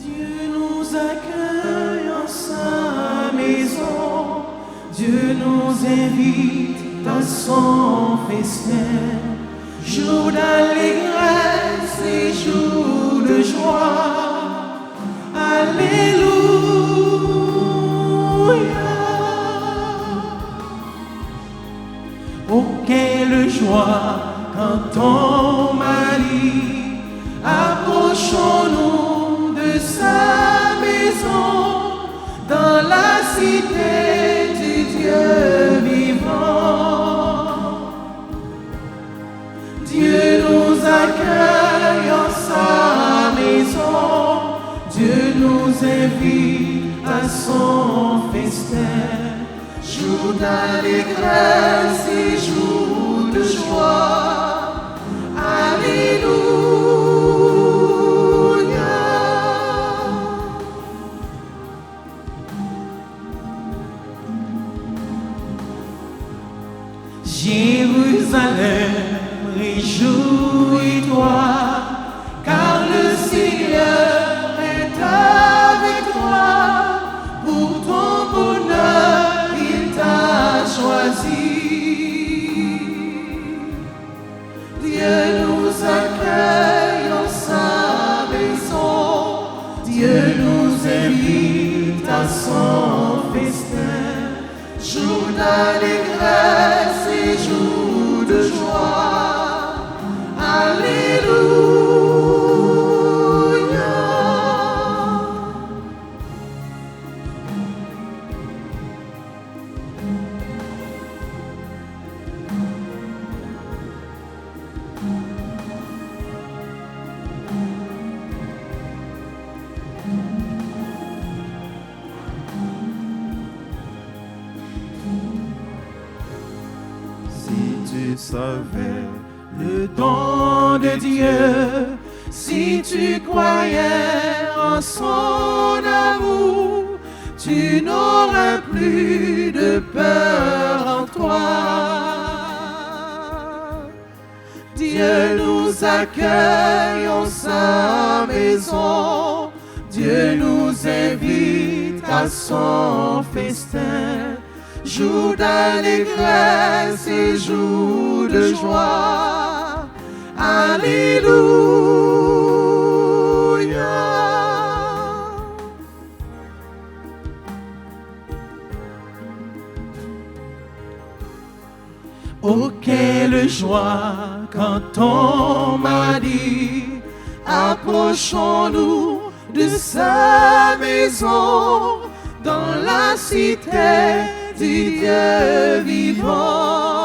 Dieu nous accueille en sa maison, Dieu nous invite à son festin, jour d'allégresse et jour de joie. Alléluia. Oh, quelle joie quand on Marie, approchons-nous de sa maison, dans la cité du Dieu vivant. Dieu nous accueille en sa maison, Dieu nous invite à son festin, jour d'allégresse et jour de joie. Alléluia. Jérusalem, réjouis-toi, car le Seigneur est avec toi. Pour ton bonheur, il t'a choisi. Dieu nous accueille en sa maison, Dieu nous invite à son festin, jour d'allégresse et jour de joie. Alléluia. Si tu savais le don de Dieu, si tu croyais en son amour, tu n'auras plus de peur en toi. Dieu nous accueille en sa maison, Dieu nous invite à son festin, jour d'allégresse et jour de joie. Alléluia. Oh, quelle joie quand on m'a dit, approchons-nous de sa maison, dans la cité du Dieu vivant.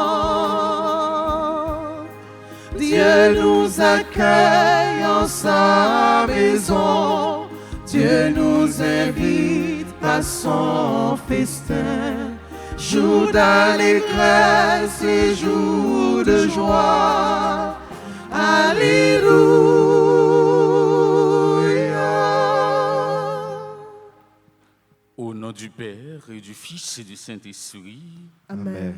Dieu nous accueille en sa maison, Dieu nous invite à son festin, jour d'allégresse et jour de joie. Alléluia. Au nom du Père et du Fils et du Saint-Esprit. Amen.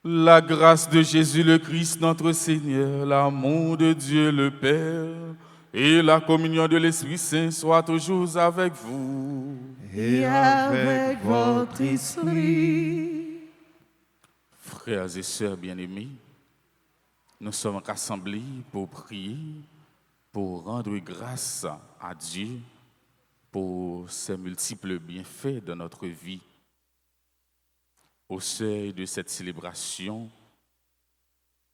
La grâce de Jésus le Christ, notre Seigneur, l'amour de Dieu le Père et la communion de l'Esprit Saint soient toujours avec vous. Et avec votre esprit. Frères et sœurs bien-aimés, nous sommes rassemblés pour prier, pour rendre grâce à Dieu pour ses multiples bienfaits dans notre vie. Au seuil de cette célébration,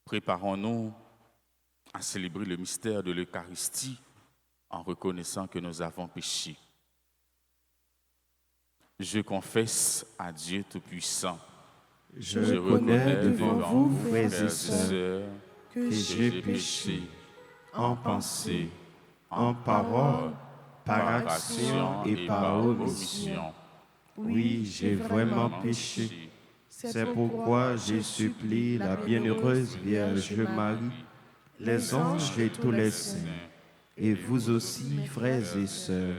préparons-nous à célébrer le mystère de l'Eucharistie en reconnaissant que nous avons péché. Je confesse à Dieu Tout-Puissant. Je reconnais devant vous, frères et sœurs, que j'ai péché en pensée, en parole, par action et par omission. Oui, j'ai vraiment péché. C'est pourquoi je supplie la bienheureuse Vierge Marie, les anges et tous les saints, et vous aussi, frères et sœurs,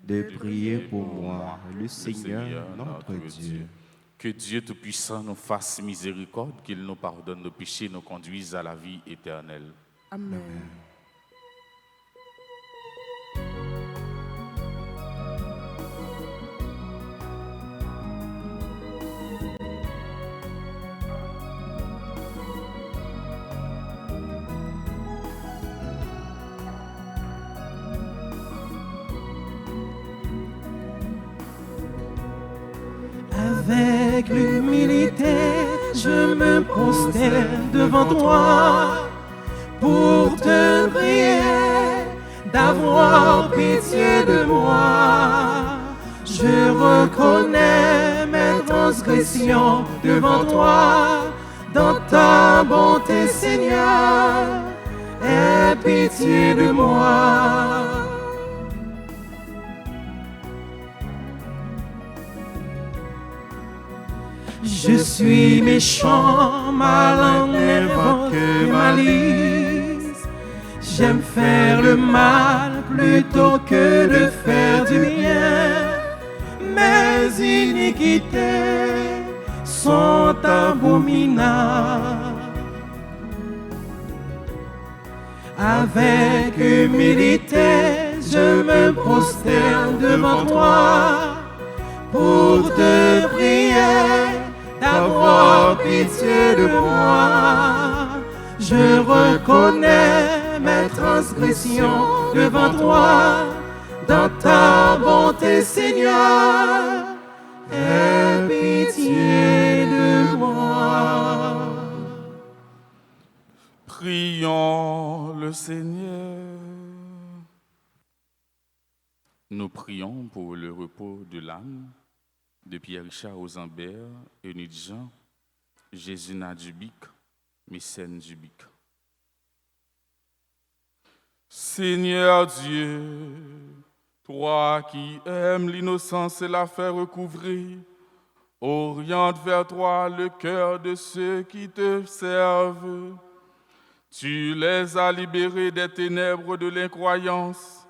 de prier pour moi, le Seigneur notre Dieu. Que Dieu Tout-Puissant nous fasse miséricorde, qu'il nous pardonne nos péchés, nous conduise à la vie éternelle. Amen. Avec l'humilité, je me prosterne devant toi pour te prier d'avoir pitié de moi. Je reconnais mes transgressions devant toi. Dans ta bonté, Seigneur, aie pitié de moi. Je suis méchant, ma langue n'invoque que malice. J'aime faire le mal plutôt que de faire du bien. Mes iniquités sont abominables. Avec humilité, je me prosterne devant toi pour te prier d'avoir pitié de moi. Je reconnais mes transgressions devant toi. Dans ta bonté, Seigneur, aie pitié de moi. Prions le Seigneur. Nous prions pour le repos de l'âme de Pierre-Richard Ozambert, Eunice Jean, Jésina Dubic, Mécène Dubic. Seigneur Dieu, toi qui aimes l'innocence et la faire recouvrer, oriente vers toi le cœur de ceux qui te servent. Tu les as libérés des ténèbres de l'incroyance.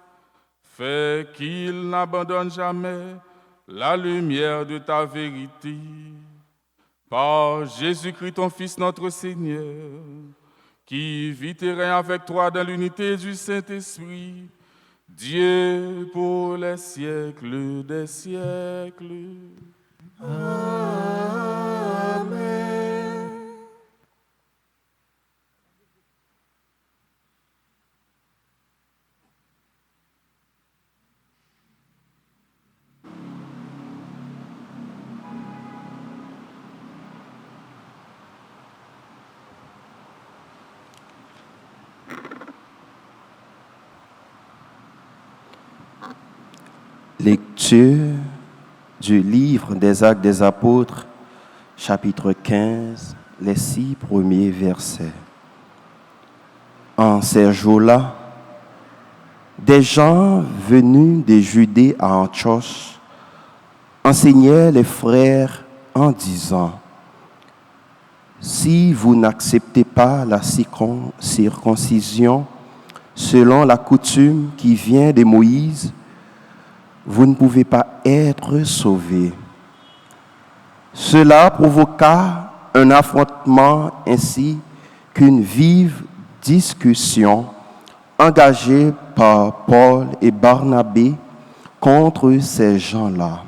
Fais qu'ils n'abandonnent jamais la lumière de ta vérité. Par Jésus-Christ, ton Fils, notre Seigneur, qui vit et règne avec toi dans l'unité du Saint-Esprit, Dieu pour les siècles des siècles. Amen. Lecture du livre des Actes des Apôtres, chapitre 15, les 6 premiers versets. En ces jours-là, des gens venus de Judée à Antioche enseignaient les frères en disant : si vous n'acceptez pas la circoncision selon la coutume qui vient de Moïse, vous ne pouvez pas être sauvés. Cela provoqua un affrontement ainsi qu'une vive discussion engagée par Paul et Barnabé contre ces gens-là.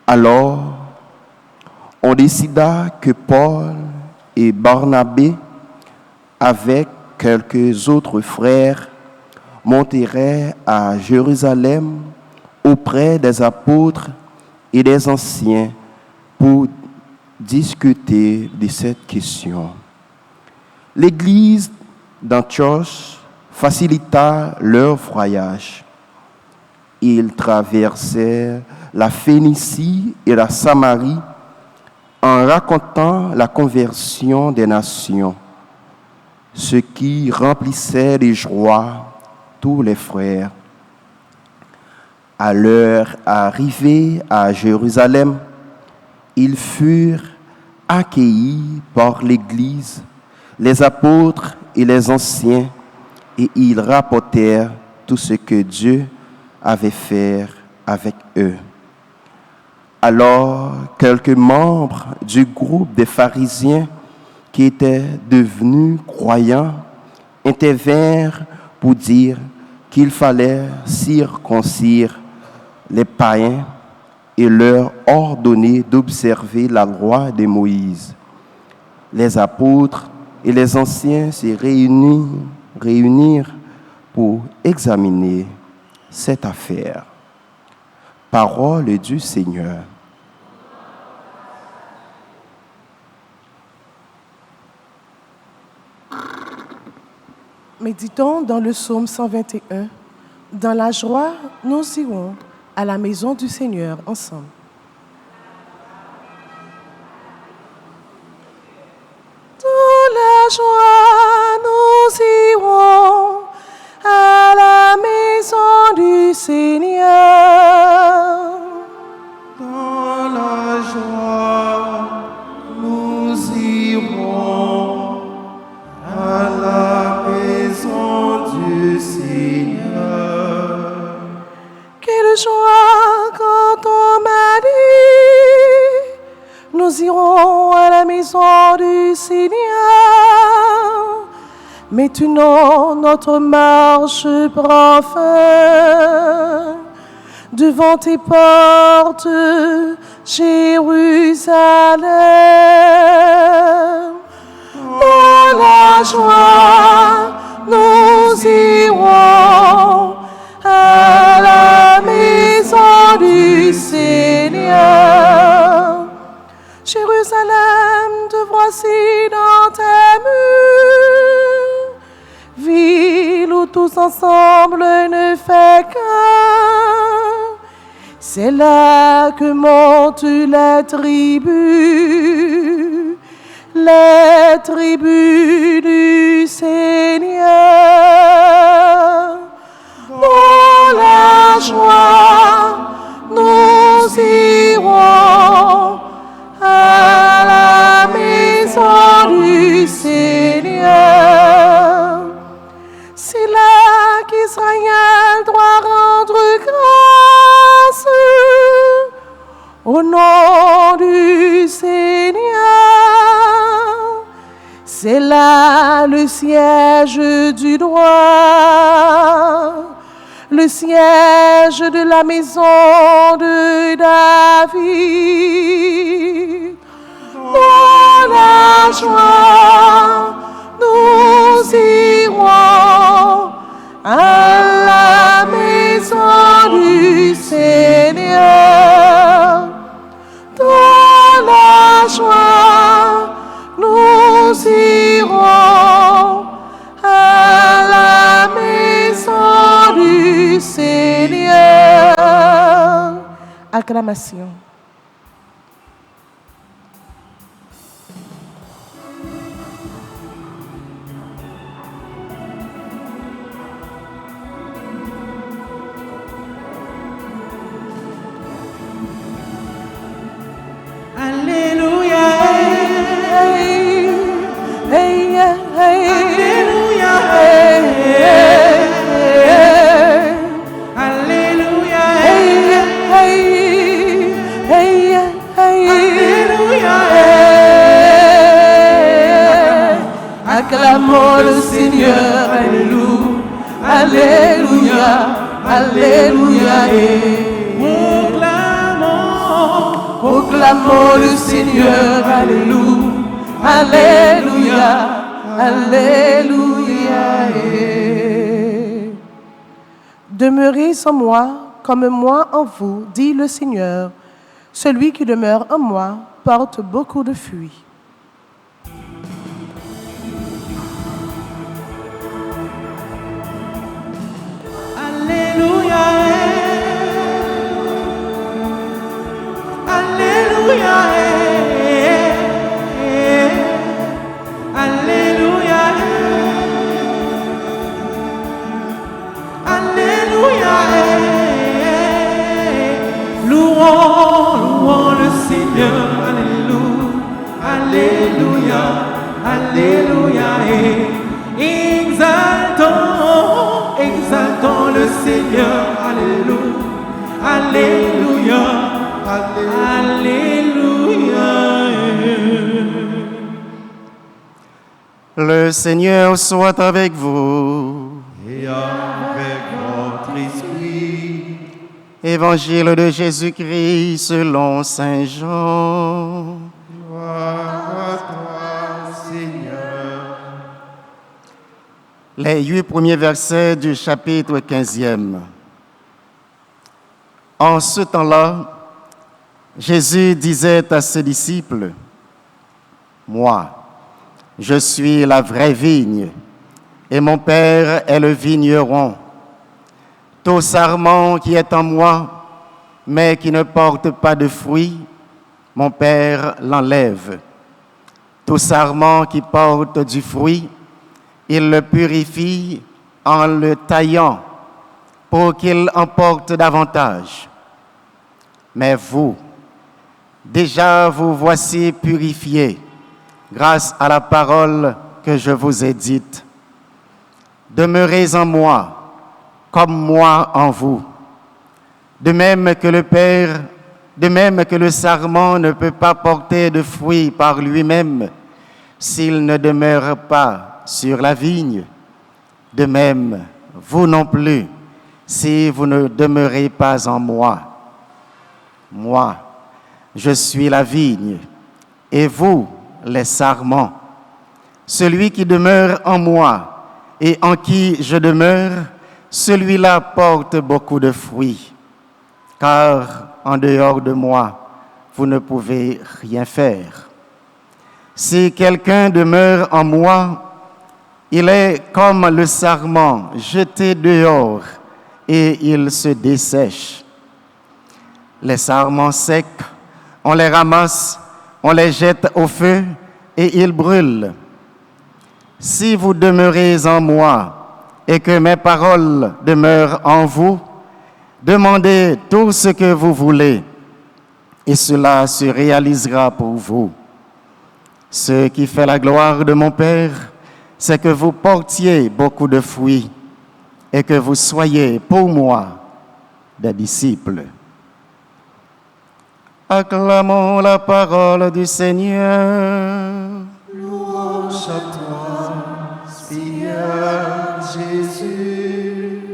Alors, on décida que Paul et Barnabé, avec quelques autres frères, monteraient à Jérusalem auprès des apôtres et des anciens pour discuter de cette question. L'église d'Antioche facilita leur voyage. Ils traversèrent la Phénicie et la Samarie en racontant la conversion des nations, ce qui remplissait de joie tous les frères. À leur arrivée à Jérusalem, ils furent accueillis par l'Église, les apôtres et les anciens, et ils rapportèrent tout ce que Dieu avait fait avec eux. Alors, quelques membres du groupe des pharisiens qui étaient devenus croyants intervinrent pour dire qu'il fallait circoncire les païens et leur ordonner d'observer la loi de Moïse. Les apôtres et les anciens se réunirent pour examiner cette affaire. Parole du Seigneur. Méditons dans le psaume 121. Dans la joie, nous irons à la maison du Seigneur ensemble. Dans la joie, nous irons à la maison du Seigneur. Dans la joie, nous irons à la maison du Seigneur. Quelle joie quand on m'a dit, nous irons à la maison du Seigneur. Maintenant, notre marche prend fin. Devant tes portes, Jérusalem. Dans la joie, nous irons à la maison du Seigneur. Jérusalem, te voici dans tes murs, ville où tous ensemble ne fait qu'un. C'est là que montent les tribus du Seigneur. Dans la joie, nous irons à la maison du Seigneur. C'est là qu'Israël doit rendre grâce au nom du Seigneur. C'est là le siège du droit, le siège de la maison de David. Dans la joie, nous irons à la maison du Seigneur. Dans la joie, nous irons à la maison du Seigneur. Acclamation. Alléluia. Alléluia. Alléluia. Alléluia. Acclamons le Seigneur, alléluia, alléluia, alléluia. Proclamons le Seigneur, alléluia, alléluia, alléluia. Demeurez en moi comme moi en vous, dit le Seigneur. Celui qui demeure en moi porte beaucoup de fruits. Alléluia. Alléluia. Alléluia. Alléluia. Louons le Seigneur. Alléluia. Alléluia. Alléluia. Exaltons le Seigneur. Alléluia. Alléluia. Alléluia. Le Seigneur soit avec vous. Et avec votre esprit. Évangile de Jésus-Christ selon Saint Jean. Gloire à toi, Seigneur. Les 8 premiers versets du chapitre 15e. En ce temps-là, Jésus disait à ses disciples, « Moi, je suis la vraie vigne, et mon Père est le vigneron. Tout sarment qui est en moi, mais qui ne porte pas de fruits, mon Père l'enlève. Tout sarment qui porte du fruit, il le purifie en le taillant pour qu'il en porte davantage. Mais vous, déjà vous voici purifiés grâce à la parole que je vous ai dite. Demeurez en moi, comme moi en vous. De même que le sarment ne peut pas porter de fruits par lui-même s'il ne demeure pas sur la vigne, de même, vous non plus, si vous ne demeurez pas en moi. Moi, je suis la vigne, et vous, les sarments. Celui qui demeure en moi et en qui je demeure, celui-là porte beaucoup de fruits. Car en dehors de moi, vous ne pouvez rien faire. Si quelqu'un demeure en moi, il est comme le sarment jeté dehors et il se dessèche. Les sarments secs, on les ramasse, on les jette au feu et ils brûlent. Si vous demeurez en moi et que mes paroles demeurent en vous, demandez tout ce que vous voulez et cela se réalisera pour vous. Ce qui fait la gloire de mon Père, c'est que vous portiez beaucoup de fruits et que vous soyez pour moi des disciples. Acclamons la parole du Seigneur. Louange à toi, Seigneur Jésus.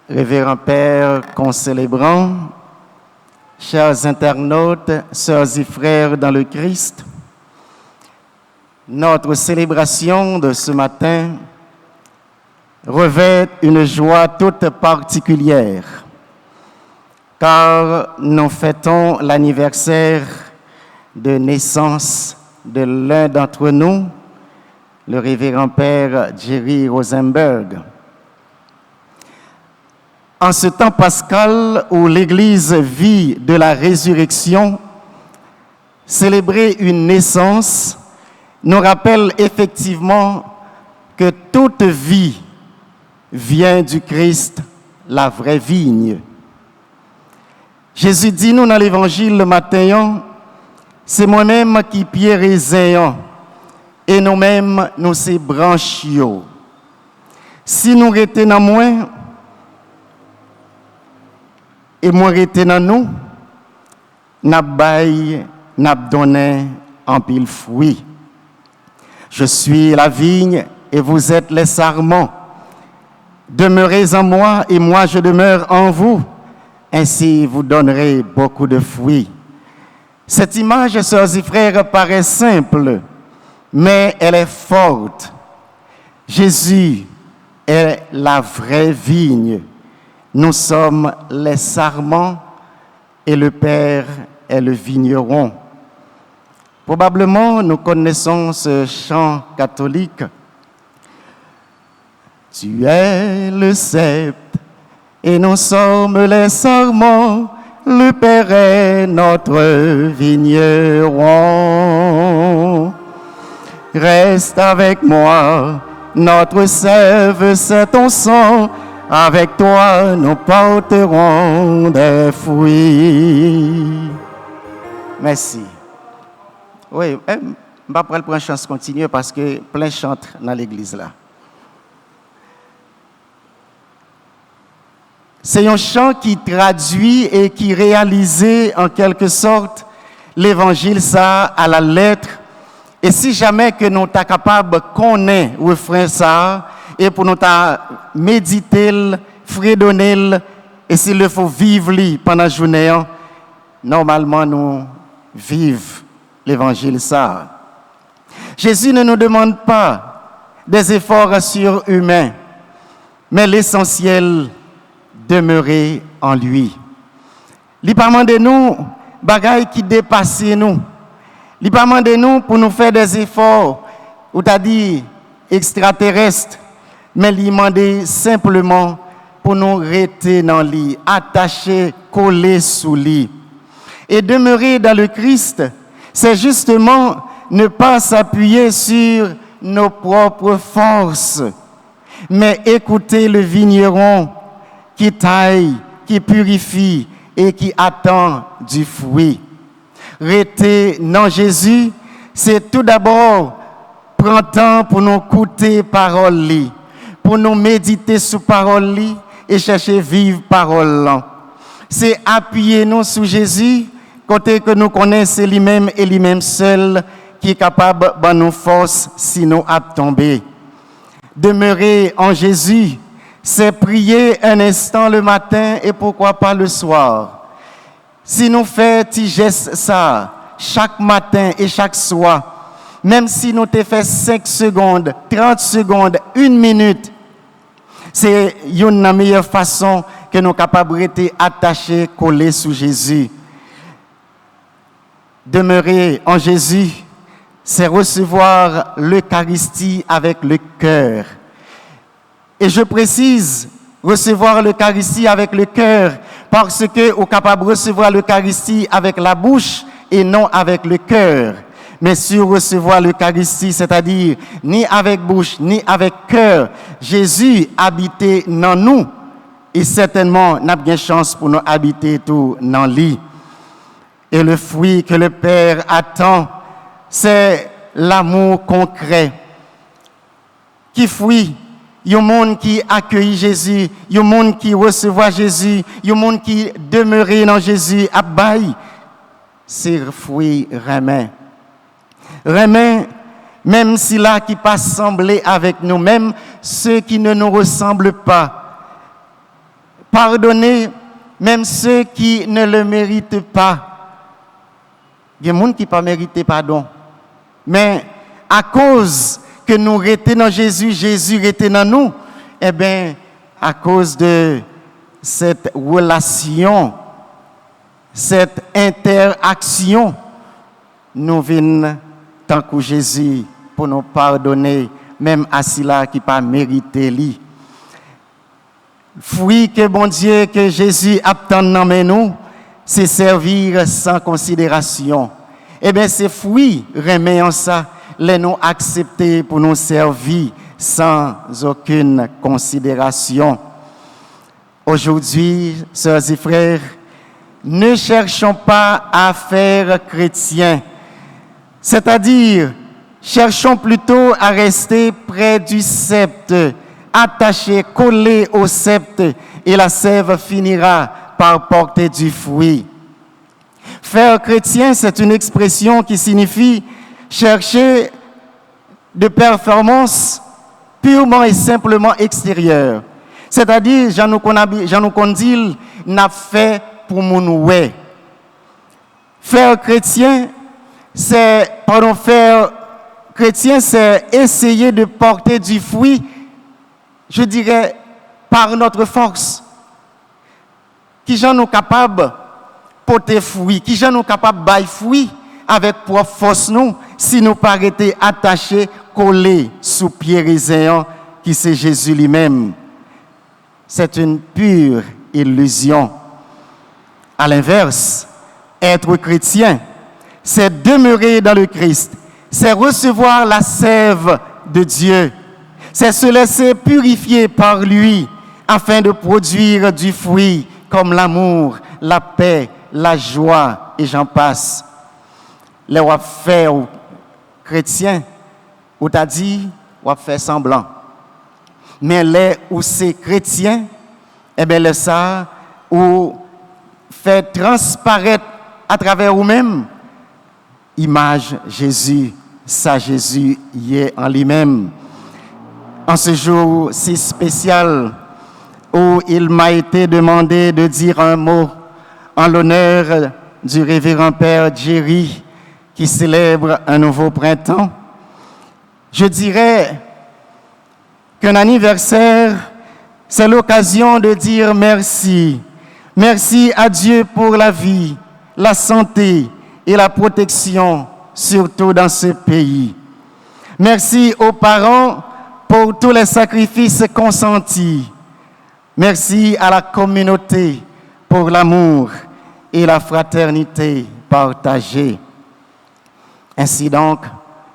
Révérend Père concélébrant, chers internautes, sœurs et frères dans le Christ, notre célébration de ce matin revêt une joie toute particulière, car nous fêtons l'anniversaire de naissance de l'un d'entre nous, le révérend Père Jerry Rosenberg. En ce temps pascal où l'Église vit de la résurrection, célébrer une naissance nous rappelle effectivement que toute vie vient du Christ, la vraie vigne. Jésus dit nous dans l'évangile le matin, c'est moi-même qui pied raisin et nous-mêmes nous c'est branchiaux. Si nous restons dans moi et moi rester dans nous, n'a bail, n'a donné en pile fruit. Je suis la vigne et vous êtes les sarments. Demeurez en moi et moi je demeure en vous. Ainsi vous donnerez beaucoup de fruits. Cette image, sœurs et frères, paraît simple, mais elle est forte. Jésus est la vraie vigne. Nous sommes les sarments et le Père est le vigneron. Probablement, nous connaissons ce chant catholique. Tu es le cep et nous sommes les sarments, le Père est notre vigneron. Reste avec moi, notre sève c'est ton sang, avec toi nous porterons des fruits. Merci. Oui, je ne vais pas prendre une chance continue parce que plein chante dans l'église là. C'est un chant qui traduit et qui réalise en quelque sorte l'évangile ça à la lettre. Et si jamais que nous sommes capables de connaître le refrain ça, et pour nous méditer, fredonner, et s'il le faut vivre pendant la journée, normalement nous vivons l'évangile ça. Jésus ne nous demande pas des efforts surhumains, mais l'essentiel, demeurer en lui. Il ne demande pas nous bagaille qui dépasse nous. Il pas demandé nous pour nous faire des efforts, ou t'as dit extraterrestres, mais il demandé simplement pour nous rester dans le lit, attachés, collés sous le lit. Et demeurer dans le Christ, c'est justement ne pas s'appuyer sur nos propres forces, mais écouter le vigneron qui taille, qui purifie et qui attend du fruit. Rester dans Jésus, c'est tout d'abord prendre temps pour nous écouter parole, pour nous méditer sur parole et chercher vivre parole. C'est appuyer nous sur Jésus, côté que nous connaissons lui-même et lui-même seul qui est capable de nous force si nous a tombé. Demeurer en Jésus, c'est prier un instant le matin et pourquoi pas le soir. Si nous faisons petit geste ça chaque matin et chaque soir, même si nous te fait 5 secondes, 30 secondes, 1 minute, c'est une meilleure façon que nous sommes capables de rester attachés, collés sous Jésus. Demeurer en Jésus, c'est recevoir l'Eucharistie avec le cœur. Et je précise, recevoir l'Eucharistie avec le cœur, parce que nous sommes capables de recevoir l'Eucharistie avec la bouche et non avec le cœur. Mais sur recevoir l'Eucharistie, c'est-à-dire ni avec bouche, ni avec cœur, Jésus habitait dans nous. Et certainement, nous avons bien chance pour nous habiter tout dans lui. Et le fruit que le Père attend, c'est l'amour concret. Qui fruit? Il y a un monde qui accueille Jésus, il y a un monde qui reçoit Jésus, il y a un monde qui demeure dans Jésus, abaille. C'est le fruit remet. Remet, même si là qui pas sembler avec nous, même ceux qui ne nous ressemblent pas. Pardonnez, même ceux qui ne le méritent pas. Il y a des gens qui ne méritent pas pardon. Mais à cause que nous restons dans Jésus, Jésus reste dans nous, eh bien, à cause de cette relation, cette interaction, nous venons tant que Jésus pour nous pardonner, même à ceux qui pas mérité lui. Fruit que bon Dieu, que Jésus attend dans nous, c'est servir sans considération. Eh bien, ces fruits remet en ça, les nous accepter pour nous servir sans aucune considération. Aujourd'hui, sœurs et frères, ne cherchons pas à faire chrétien, c'est-à-dire cherchons plutôt à rester près du sceptre, attachés, collés au sceptre, et la sève finira par porter du fruit. Faire chrétien, c'est une expression qui signifie chercher de performance purement et simplement extérieure. C'est-à-dire, j'en nous dit, n'a fait pour mon ouais. Faire chrétien, c'est essayer de porter du fruit, je dirais, par notre force. Qui j'en nous capable porter fruit, qui j'en nous capable bailler fruit avec propre force nous, si nous pas été attachés, collés sous pied raisin qui c'est Jésus lui-même. C'est une pure illusion. À l'inverse, être chrétien, c'est demeurer dans le Christ, c'est recevoir la sève de Dieu, c'est se laisser purifier par lui afin de produire du fruit comme l'amour, la paix, la joie et j'en passe. Les wap faire chrétiens, ou t'a dit, wap faire semblant. Mais les où c'est chrétien, eh bien le ça ou fait transparaître à travers vous-même image Jésus, ça Jésus y est en lui-même. En ce jour si spécial où il m'a été demandé de dire un mot en l'honneur du révérend Père Jerry qui célèbre un nouveau printemps, je dirais qu'un anniversaire, c'est l'occasion de dire merci. Merci à Dieu pour la vie, la santé et la protection, surtout dans ce pays. Merci aux parents pour tous les sacrifices consentis. Merci à la communauté pour l'amour et la fraternité partagée. Ainsi donc,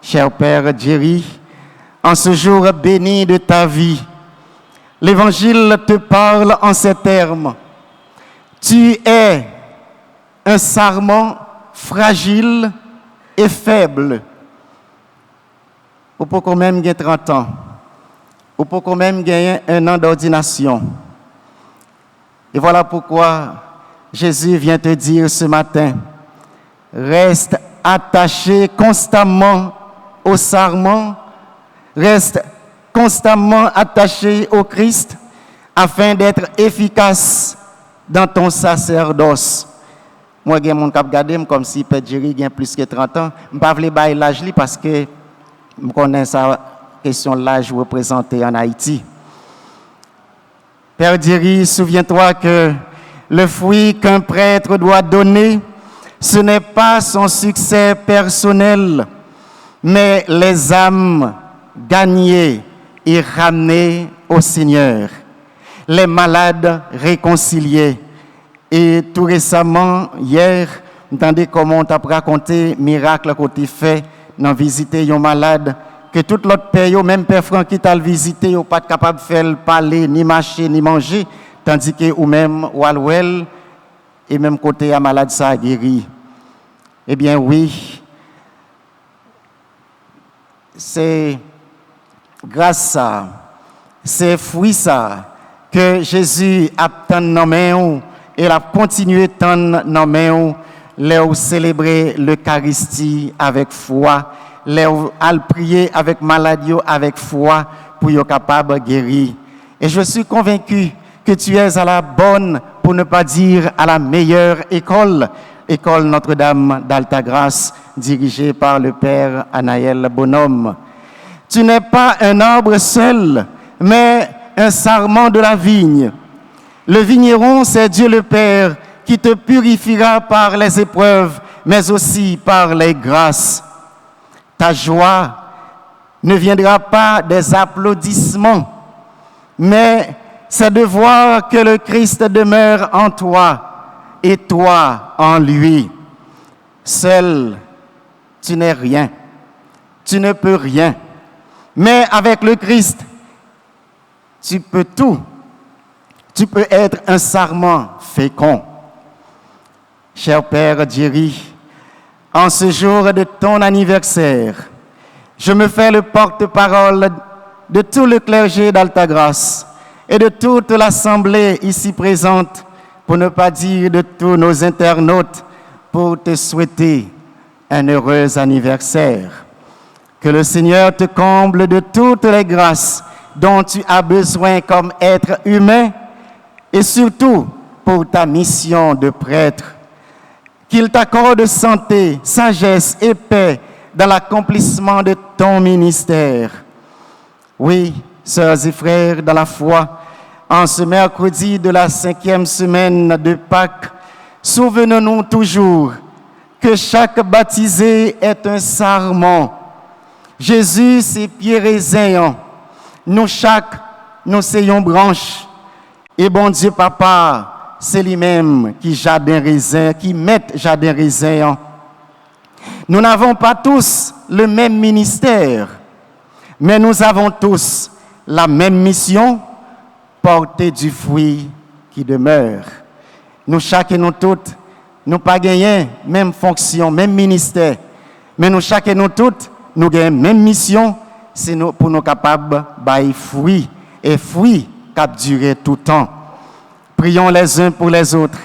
cher Père Jerry, en ce jour béni de ta vie, l'Évangile te parle en ces termes. Tu es un sarment fragile et faible. Ou pour même gagner 30 ans. Ou pour même gagner 1 an d'ordination. Et voilà pourquoi Jésus vient te dire ce matin, reste attaché constamment au sarment, reste constamment attaché au Christ afin d'être efficace dans ton sacerdoce. Moi, j'ai mon cap gardé comme si Père Jerry a plus que 30 ans. Je ne vais pas bailler l'âge parce que je connais sa question de l'âge représenté en Haïti. Père Jerry, souviens-toi que le fruit qu'un prêtre doit donner, ce n'est pas son succès personnel, mais les âmes gagnées et ramenées au Seigneur, les malades réconciliés. Et tout récemment, hier, entendez comment on t'a raconté miracle qu'on t'a fait dans visiter un malade que tout l'autre pays, même Père Francky t'a visité, n'est pas capable de faire parler, ni marcher, ni manger, tandis que ou même Walwell et même côté à malade ça a guéri. Eh bien oui, c'est grâce à ça, c'est fruit ça que Jésus a tenu dans main et a continué tendre dans main là où célébrer l'Eucharistie avec foi, là où prier avec maladie avec foi pour être capable de guérir. Et je suis convaincu que tu es à la bonne, pour ne pas dire à la meilleure école Notre-Dame d'Altagrace, dirigée par le Père Anaël Bonhomme. Tu n'es pas un arbre seul, mais un sarment de la vigne. Le vigneron, c'est Dieu le Père qui te purifiera par les épreuves, mais aussi par les grâces. Ta joie ne viendra pas des applaudissements, mais c'est de voir que le Christ demeure en toi et toi en lui. Seul, tu n'es rien, tu ne peux rien, mais avec le Christ, tu peux tout. Tu peux être un sarment fécond. Cher Père Jerry, en ce jour de ton anniversaire, je me fais le porte-parole de tout le clergé d'Altagrace et de toute l'assemblée ici présente, pour ne pas dire de tous nos internautes, pour te souhaiter un heureux anniversaire. Que le Seigneur te comble de toutes les grâces dont tu as besoin comme être humain et surtout pour ta mission de prêtre. Qu'il t'accorde santé, sagesse et paix dans l'accomplissement de ton ministère. Oui, sœurs et frères, dans la foi, en ce mercredi de la 5e semaine de Pâques, souvenons-nous toujours que chaque baptisé est un sarment. Jésus, c'est pieds raisins. Nous chaque, nous soyons branches. Et bon Dieu Papa, c'est lui-même qui jardin raisin, qui met jardin raisin. Nous n'avons pas tous le même ministère, mais nous avons tous la même mission, porter du fruit qui demeure. Nous chaque et nous toutes, nous pas gagné même fonction, même ministère, mais nous chaque et nous toutes, nous gagnons même mission, c'est nous, pour nous capables de fruit et fruit qui durer tout le temps. Prions les uns pour les autres.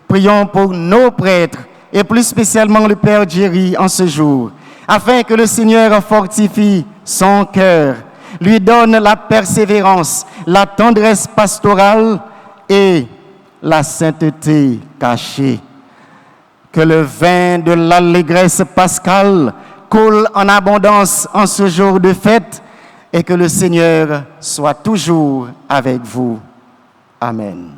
Prions pour nos prêtres et plus spécialement le Père Jerry en ce jour, afin que le Seigneur fortifie son cœur, lui donne la persévérance, la tendresse pastorale et la sainteté cachée. Que le vin de l'allégresse pascale coule en abondance en ce jour de fête et que le Seigneur soit toujours avec vous. Amen.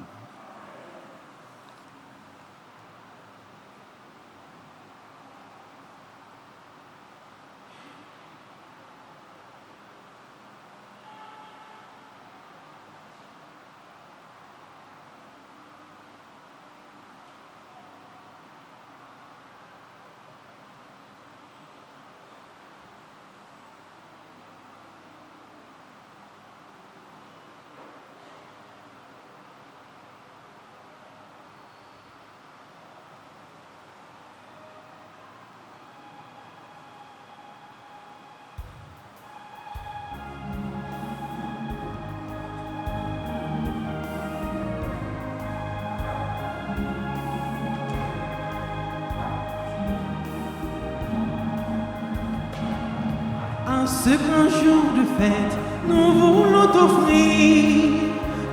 En ce grand jour de fête, nous voulons t'offrir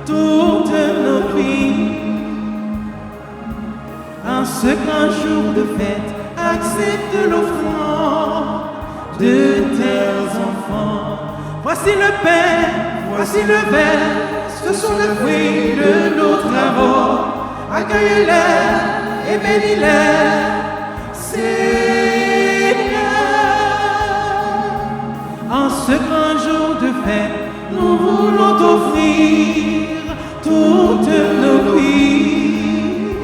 toutes nos vies. En ce grand jour de fête, accepte l'offrande de tes enfants. Voici le pain, voici le verre, ce sont les fruits de nos travaux. Accueille-les et bénis-les, Seigneur. En ce grand jour de fête, nous voulons t'offrir toutes nos vies.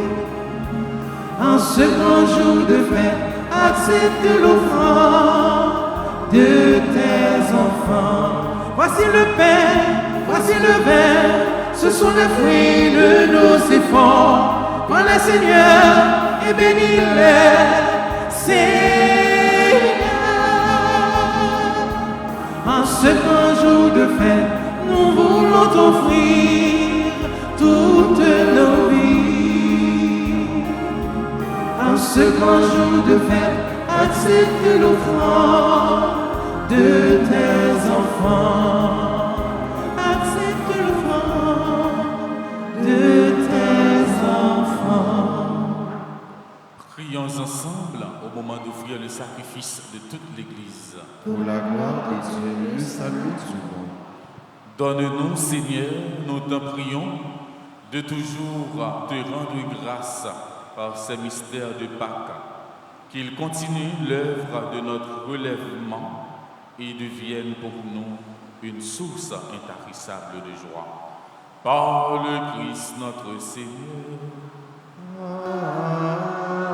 En ce grand jour de fête, accepte l'offrande de tes enfants. Voici le pain, voici le verre, ce sont les fruits de nos efforts. Prends-les, Seigneur, et bénis-les, Seigneur. En ce grand jour de fête, nous voulons t'offrir toutes nos vies. En ce grand jour de fête, accepte l'offrande de tes enfants. Accepte l'offrande de tes enfants. Prions ensemble au moment d'offrir le sacrifice de toute l'Église. Pour la gloire de Dieu, le salut du monde. Donne-nous, Seigneur, nous t'en prions, de toujours te rendre grâce par ces mystères de Pâques, qu'ils continuent l'œuvre de notre relèvement et deviennent pour nous une source intarissable de joie. Par le Christ notre Seigneur.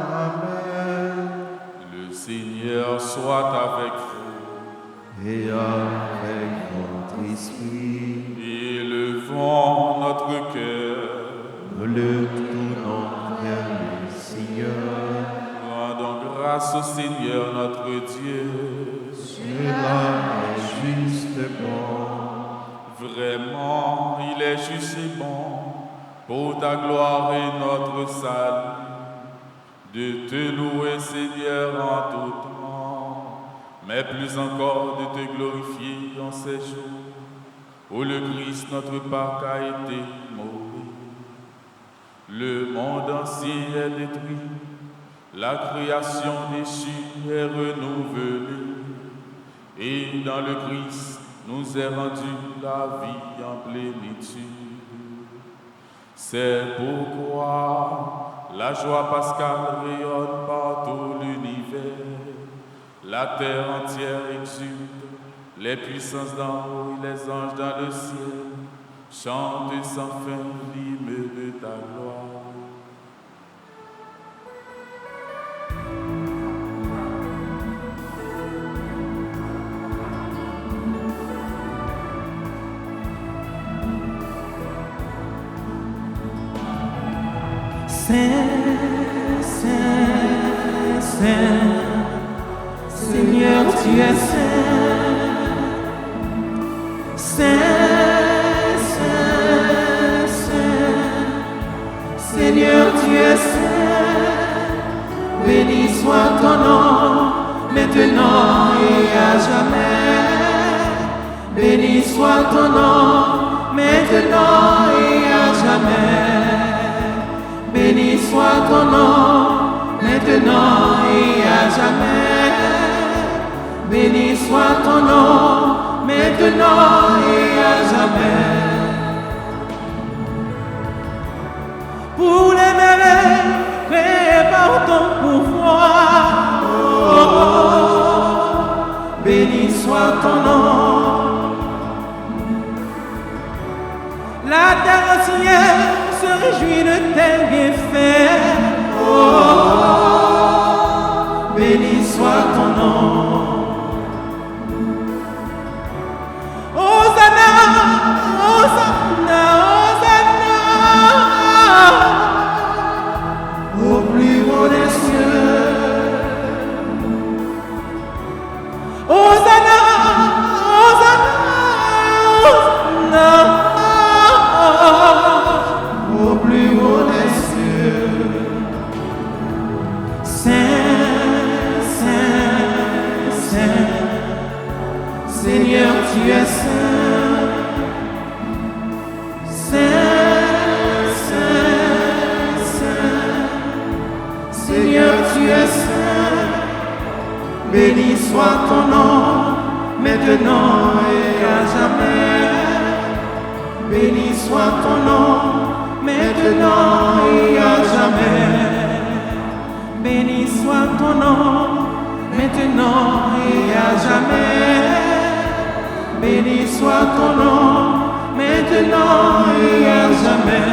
Amen. Le Seigneur soit avec vous. Et avec votre esprit, Élevons notre cœur. nous le tournons vers le Seigneur. Rendons grâce au Seigneur notre Dieu. Cela est juste bon. Vraiment, il est juste et bon, pour ta gloire et notre salut, de te louer, Seigneur, en tout temps, mais plus encore de te glorifier en ces jours où le Christ, notre Pâque, a été mort. Le monde entier est détruit, la création déchue est renouvelée, et dans le Christ nous est rendue la vie en plénitude. C'est pourquoi la joie pascale rayonne par tout l'univers, la terre entière exulte, les puissances d'en haut et les anges dans le ciel chantent sans fin l'hymne de ta gloire. Saint, Saint, Saint, Seigneur, tu es saint. Saint, Saint, Saint, Seigneur, tu es saint. Béni soit ton nom, maintenant et à jamais. Béni soit ton nom, maintenant et à jamais. Béni soit ton nom, maintenant et à jamais. Béni soit ton nom, maintenant et à jamais. Pour les merveilles créées par ton pouvoir, béni soit ton nom. La terre entière se réjouit de tes bienfaits. Béni soit ton nom. Hosanna, Hosanna, Hosanna, au plus haut des cieux. Hosanna, Hosanna, Hosanna, au plus haut des cieux. Saint, Saint, Seigneur, tu es saint, saint, saint, saint. Seigneur, tu es saint. Béni soit ton nom, maintenant et à jamais. Béni soit ton nom, maintenant et à jamais. Béni soit ton nom, maintenant et à jamais. Béni soit ton nom, maintenant et à jamais.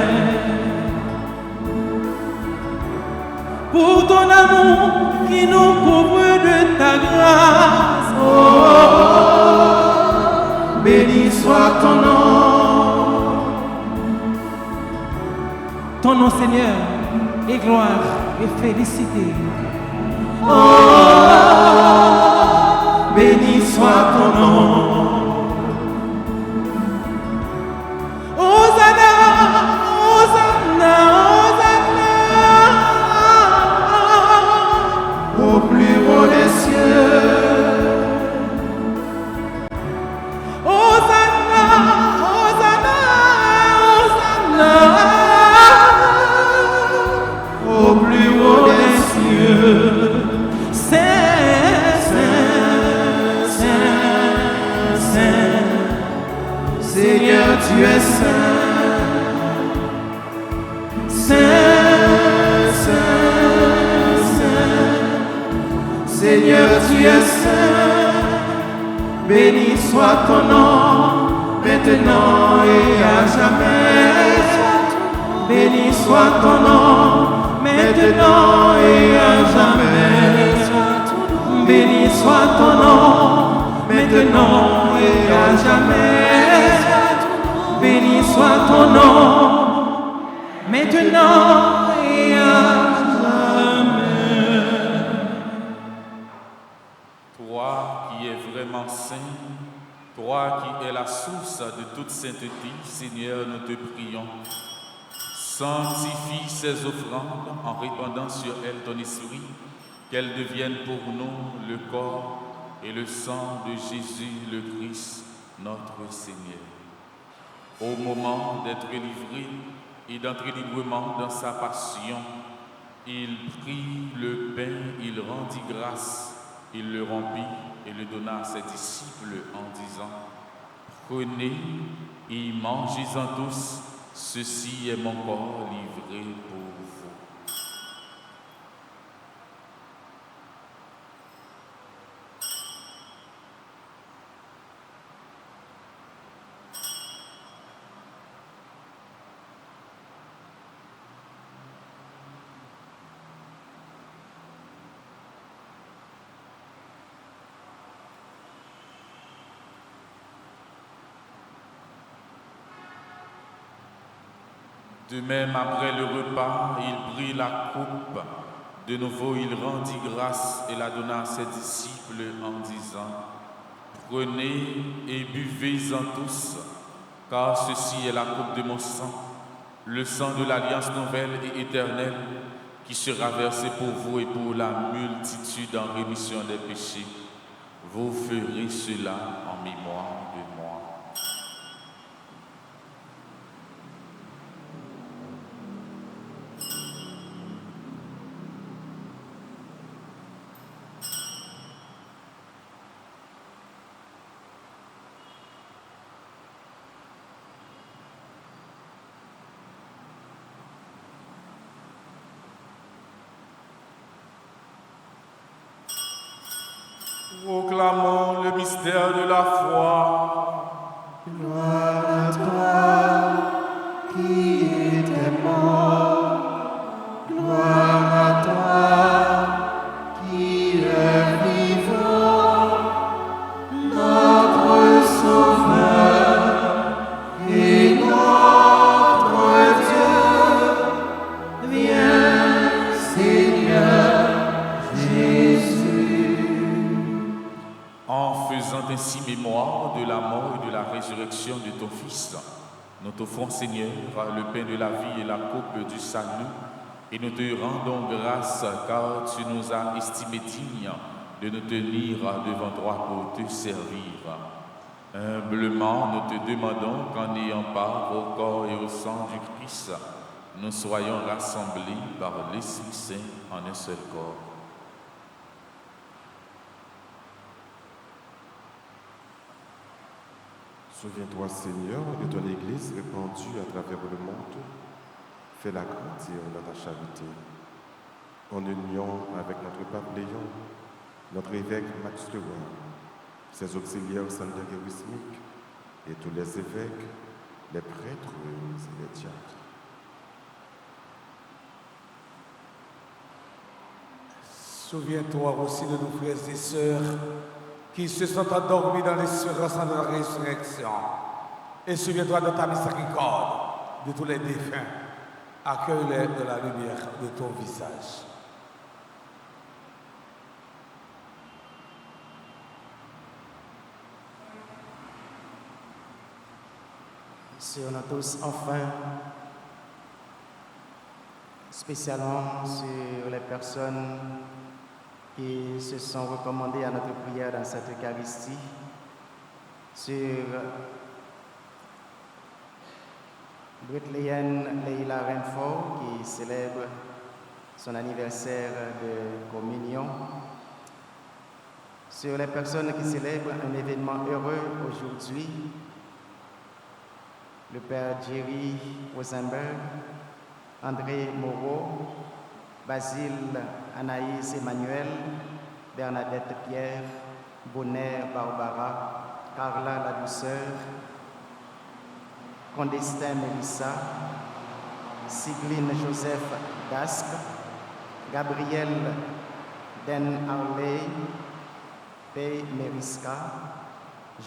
Pour ton amour qui nous couvre de ta grâce, oh, béni soit ton nom. Ton nom, Seigneur, est gloire et félicité. Oh, béni soit ton nom. Hosanna, Hosanna, Hosanna, au plus haut des cieux. Hosanna, Hosanna, Hosanna, au plus haut des cieux. Saint, Saint, Saint, Saint. Seigneur, tu es saint. Saint, Saint, Saint. Seigneur, tu es saint. Béni soit ton nom, maintenant et à jamais. Béni soit ton nom, maintenant et à jamais. Béni soit ton nom, maintenant et à jamais. Béni soit ton nom, maintenant et à jamais. Toi qui es vraiment saint, toi qui es la source de toute sainteté, Seigneur, nous te prions. Sanctifie ces offrandes en répandant sur elles ton esprit, qu'elles deviennent pour nous le corps et le sang de Jésus le Christ, notre Seigneur. Au moment d'être livré et d'entrer librement dans sa passion, il prit le pain, il rendit grâce, il le rompit et le donna à ses disciples en disant: Prenez et mangez-en tous, ceci est mon corps livré pour vous. De même, après le repas, il prit la coupe. De nouveau, il rendit grâce et la donna à ses disciples en disant: Prenez et buvez-en tous, car ceci est la coupe de mon sang, le sang de l'alliance nouvelle et éternelle, qui sera versé pour vous et pour la multitude en rémission des péchés. Vous ferez cela en mémoire de moi. Proclamons le mystère de la foi. Gloire à toi qui étais mort. Gloire à toi qui es vivant. Notre Sauveur et notre Dieu. Viens, Seigneur Jésus. En faisant ainsi mémoire de la mort et de la résurrection de ton Fils, nous t'offrons, Seigneur, le pain de la vie et la coupe du salut, et nous te rendons grâce car tu nous as estimés dignes de nous tenir devant toi pour te servir. Humblement, nous te demandons qu'en ayant part au corps et au sang du Christ, nous soyons rassemblés par l'Esprit Saint en un seul corps. Souviens-toi, Seigneur, de ton Église répandue à travers le monde. Fais-la grandir dans ta charité. En union avec notre pape Léon, notre évêque Max Stewart, ses auxiliaires charismiques et tous les évêques, les prêtres et les diacres. Souviens-toi aussi de nos frères et sœurs qui se sont endormis dans l'espérance de la résurrection. Et souviens-toi de ta miséricorde de tous les défunts. Accueille-les de la lumière de ton visage. Sur nous tous, enfin, spécialement sur les personnes qui se sont recommandées à notre prière dans cette Eucharistie, sur Bethléem Leila Renfort qui célèbre son anniversaire de communion, sur les personnes qui célèbrent un événement heureux aujourd'hui, le Père Jerry Rosenberg, André Moreau, Basile Anaïs Emmanuel, Bernadette Pierre, Bonner Barbara, Carla La Douceur, Condestin Mélissa, Sigline Joseph Dasque, Gabriel Den Harley, Pei Meriska,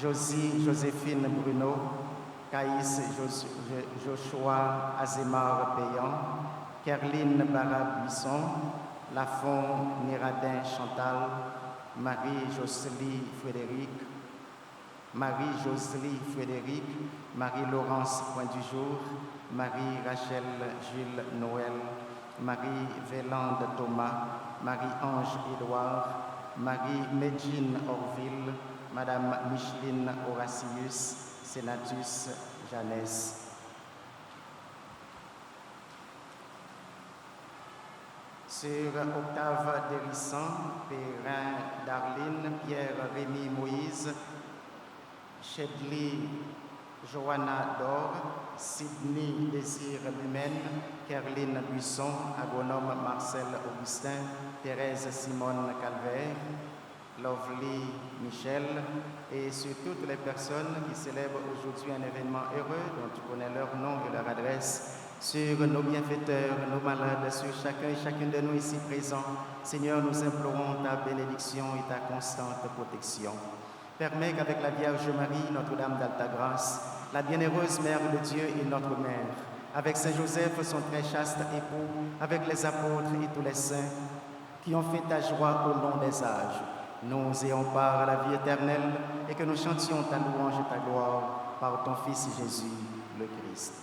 Joséphine Bruno, Caïs Joshua Azemar Payan, Kerline Barra-Buisson, Lafont Niradin Chantal, Marie-Josely Frédéric, Marie-Laurence Point du Jour, Marie-Rachel Jules Noël, Marie-Vélande Thomas, Marie-Ange Édouard, Marie-Médine Orville, Madame Micheline Horatius, Sénatus Jeannès. Sur Octave Dérissan, Perrin Darline, Pierre Rémy Moïse, Chedli Johanna Dor, Sydney Désir Lumène, Kerline Buisson, Agronome Marcel Augustin, Thérèse Simone Calvaire, Lovely Michel, et sur toutes les personnes qui célèbrent aujourd'hui un événement heureux dont tu connais leur nom et leur adresse, sur nos bienfaiteurs, nos malades, sur chacun et chacune de nous ici présents. Seigneur, nous implorons ta bénédiction et ta constante protection. Permets qu'avec la Vierge Marie, Notre-Dame d'Alta Grâce, la bienheureuse Mère de Dieu et notre Mère, avec Saint Joseph, son très chaste époux, avec les apôtres et tous les saints qui ont fait ta joie au long des âges, nous ayons part à la vie éternelle et que nous chantions ta louange et ta gloire par ton Fils Jésus, le Christ.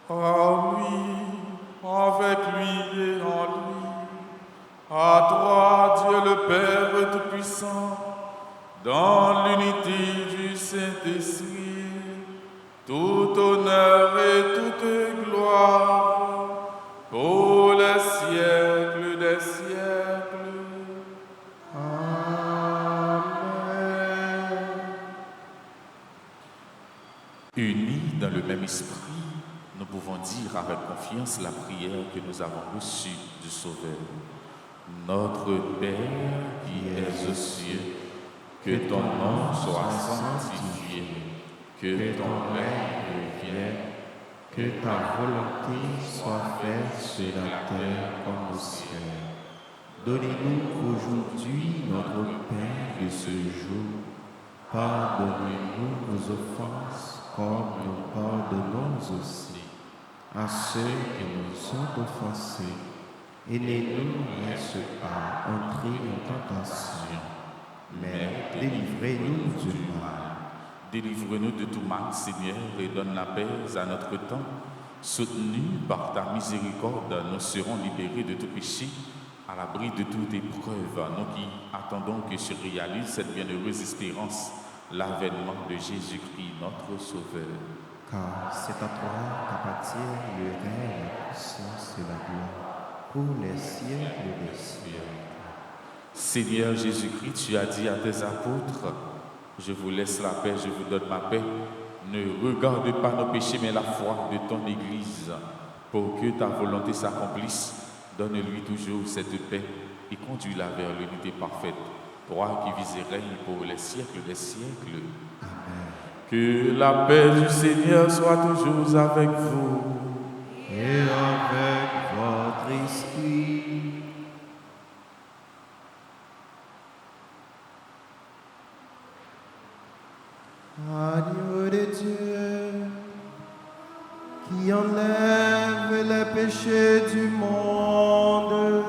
En lui, avec lui et en lui, à toi, Dieu le Père Tout-Puissant, dans l'unité du Saint-Esprit, tout honneur et toute gloire, pour les siècles des siècles. Amen. Unis dans le même esprit, nous pouvons dire avec confiance la prière que nous avons reçue du Sauveur. Notre Père qui es aux cieux, que ton nom soit sanctifié, que ton règne vienne, Que ta volonté soit faite sur la terre comme au ciel. Donnez-nous aujourd'hui notre pain de ce jour. Pardonnez-nous nos offenses comme nous pardonnons aussi à ceux qui nous ont offensés. Et ne nous laisse pas entrer en tentation, mais délivrez-nous du mal. Délivre-nous de tout mal, Seigneur, et donne la paix à notre temps. Soutenus par ta miséricorde, nous serons libérés de tout péché, à l'abri de toute épreuve, nous qui attendons que se réalise cette bienheureuse espérance, l'avènement de Jésus-Christ, notre Sauveur. Car c'est à toi qu'appartient le règne, la puissance et la gloire, pour les siècles des siècles. Seigneur Jésus-Christ, tu as dit à tes apôtres, je vous laisse la paix, je vous donne ma paix. Ne regarde pas nos péchés, mais la foi de ton Église, pour que ta volonté s'accomplisse. Donne-lui toujours cette paix et conduis-la vers l'unité parfaite. Toi qui vis et règnes pour les siècles des siècles. Amen. Que la paix du Seigneur soit toujours avec vous. Et avec votre esprit. Agneau de Dieu, qui enlève les péchés du monde.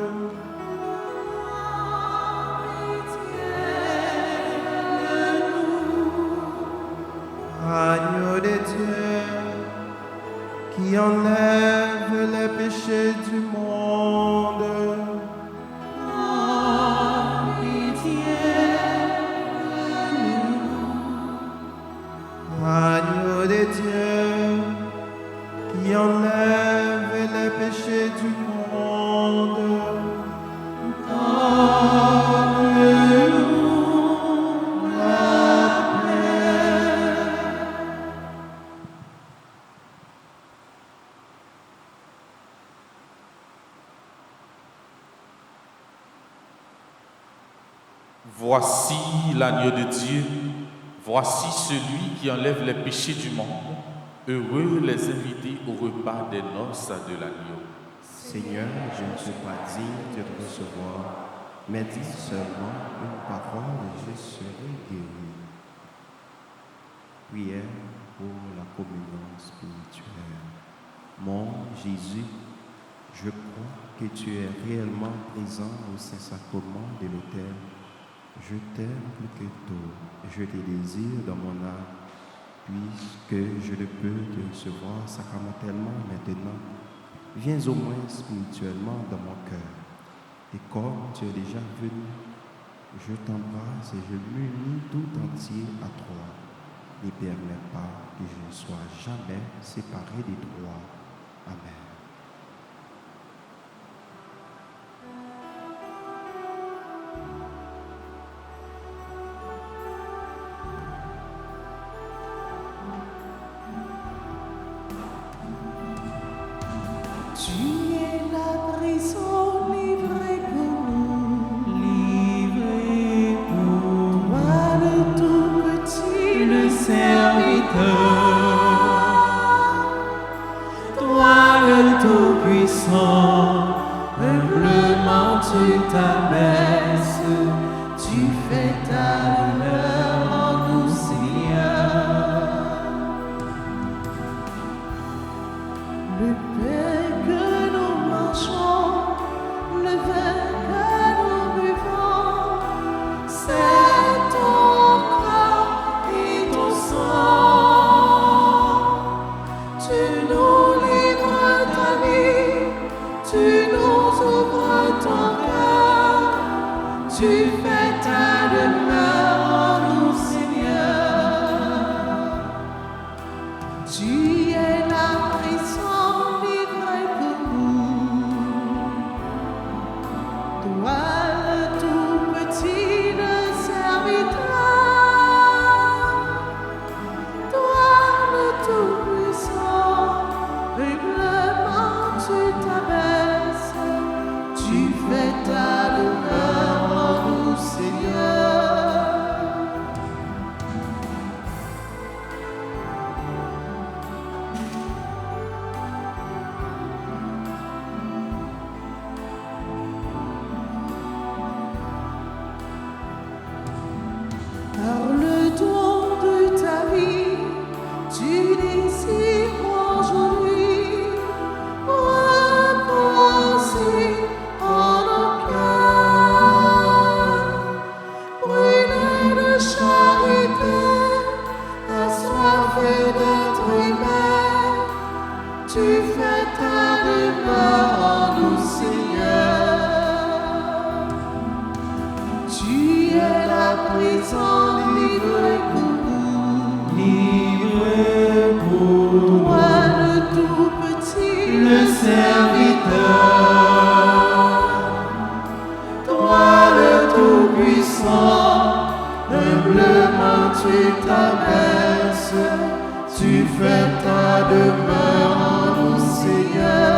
Agneau de Dieu, qui enlève les péchés du monde. Agneau de Dieu, qui enlève les péchés du monde. Donne-nous la paix. Voici l'agneau de Dieu, voici celui qui enlève les péchés du monde. Heureux les invités au repas des noces de l'agneau. Seigneur, je ne suis pas digne de te recevoir, mais dis seulement une parole et je serai guéri. Prière pour la communion spirituelle. Mon Jésus, je crois que tu es réellement présent au Saint-Sacrement de l'autel. Je t'aime plus que tout, je te désire dans mon âme, puisque je ne peux te recevoir sacramentellement maintenant. Viens au moins spirituellement dans mon cœur. Et comme tu es déjà venu, je t'embrasse et je m'unis tout entier à toi. Ne permets pas que je ne sois jamais séparé de toi. Amen. Tu es la prison livrée pour nous, livrée pour moi le tout petit, le serviteur, toi le tout puissant, humblement tu t'abaisses, tu fais ta lumière en nous, Seigneur. Le pain que nous mangeons, le vin que nous buvons, c'est ton corps et ton sang. Tu nous livres ta vie, tu nous ouvres ton cœur, tu fais ta demeure en nous, Seigneur. Tu es la prison livrée pour tu fais ta demeure en nous, Seigneur. Tu es la présence livrée pour nous, livrée pour toi, le tout petit, le serviteur. Toi, le tout-puissant, humblement tu t'abaisses, tu fais ta demeure en nous, Seigneur.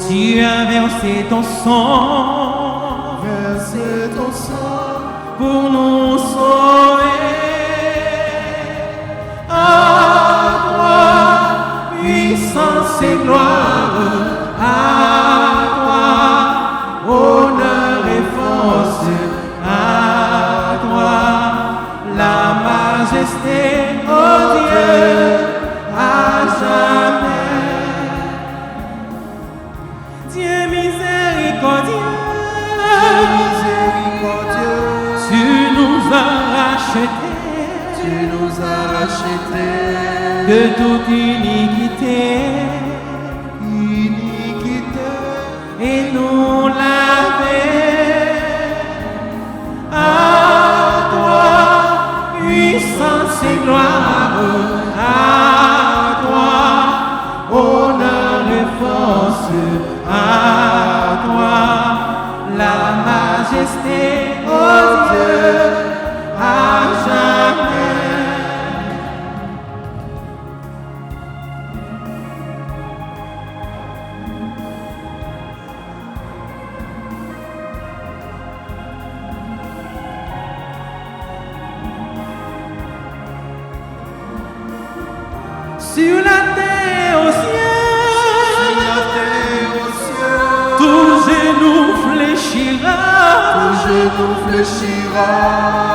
Tu as versé ton sang, pour nous sauver. À toi, puissance et gloire, à toi, honneur et force, à toi, la majesté, oh Dieu, à jamais. Dieu miséricordieux, tu nous as rachetés, de toute iniquité, et nous laver. À toi, puissance et gloire, à toi, honneur et force, à toi, la majesté, oh Dieu, à jamais. Sur la terre aux cieux, tout genou fléchira,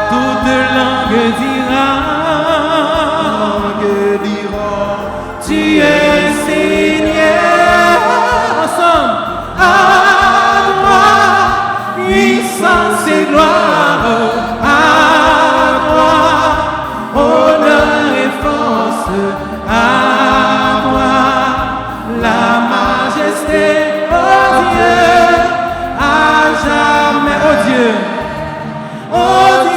toute langue dira, tu es Seigneur. Ensemble, à toi, puissance et gloire, à toi, honneur et force, à toi, la majesté, oh Dieu, à jamais, oh Dieu, oh Dieu.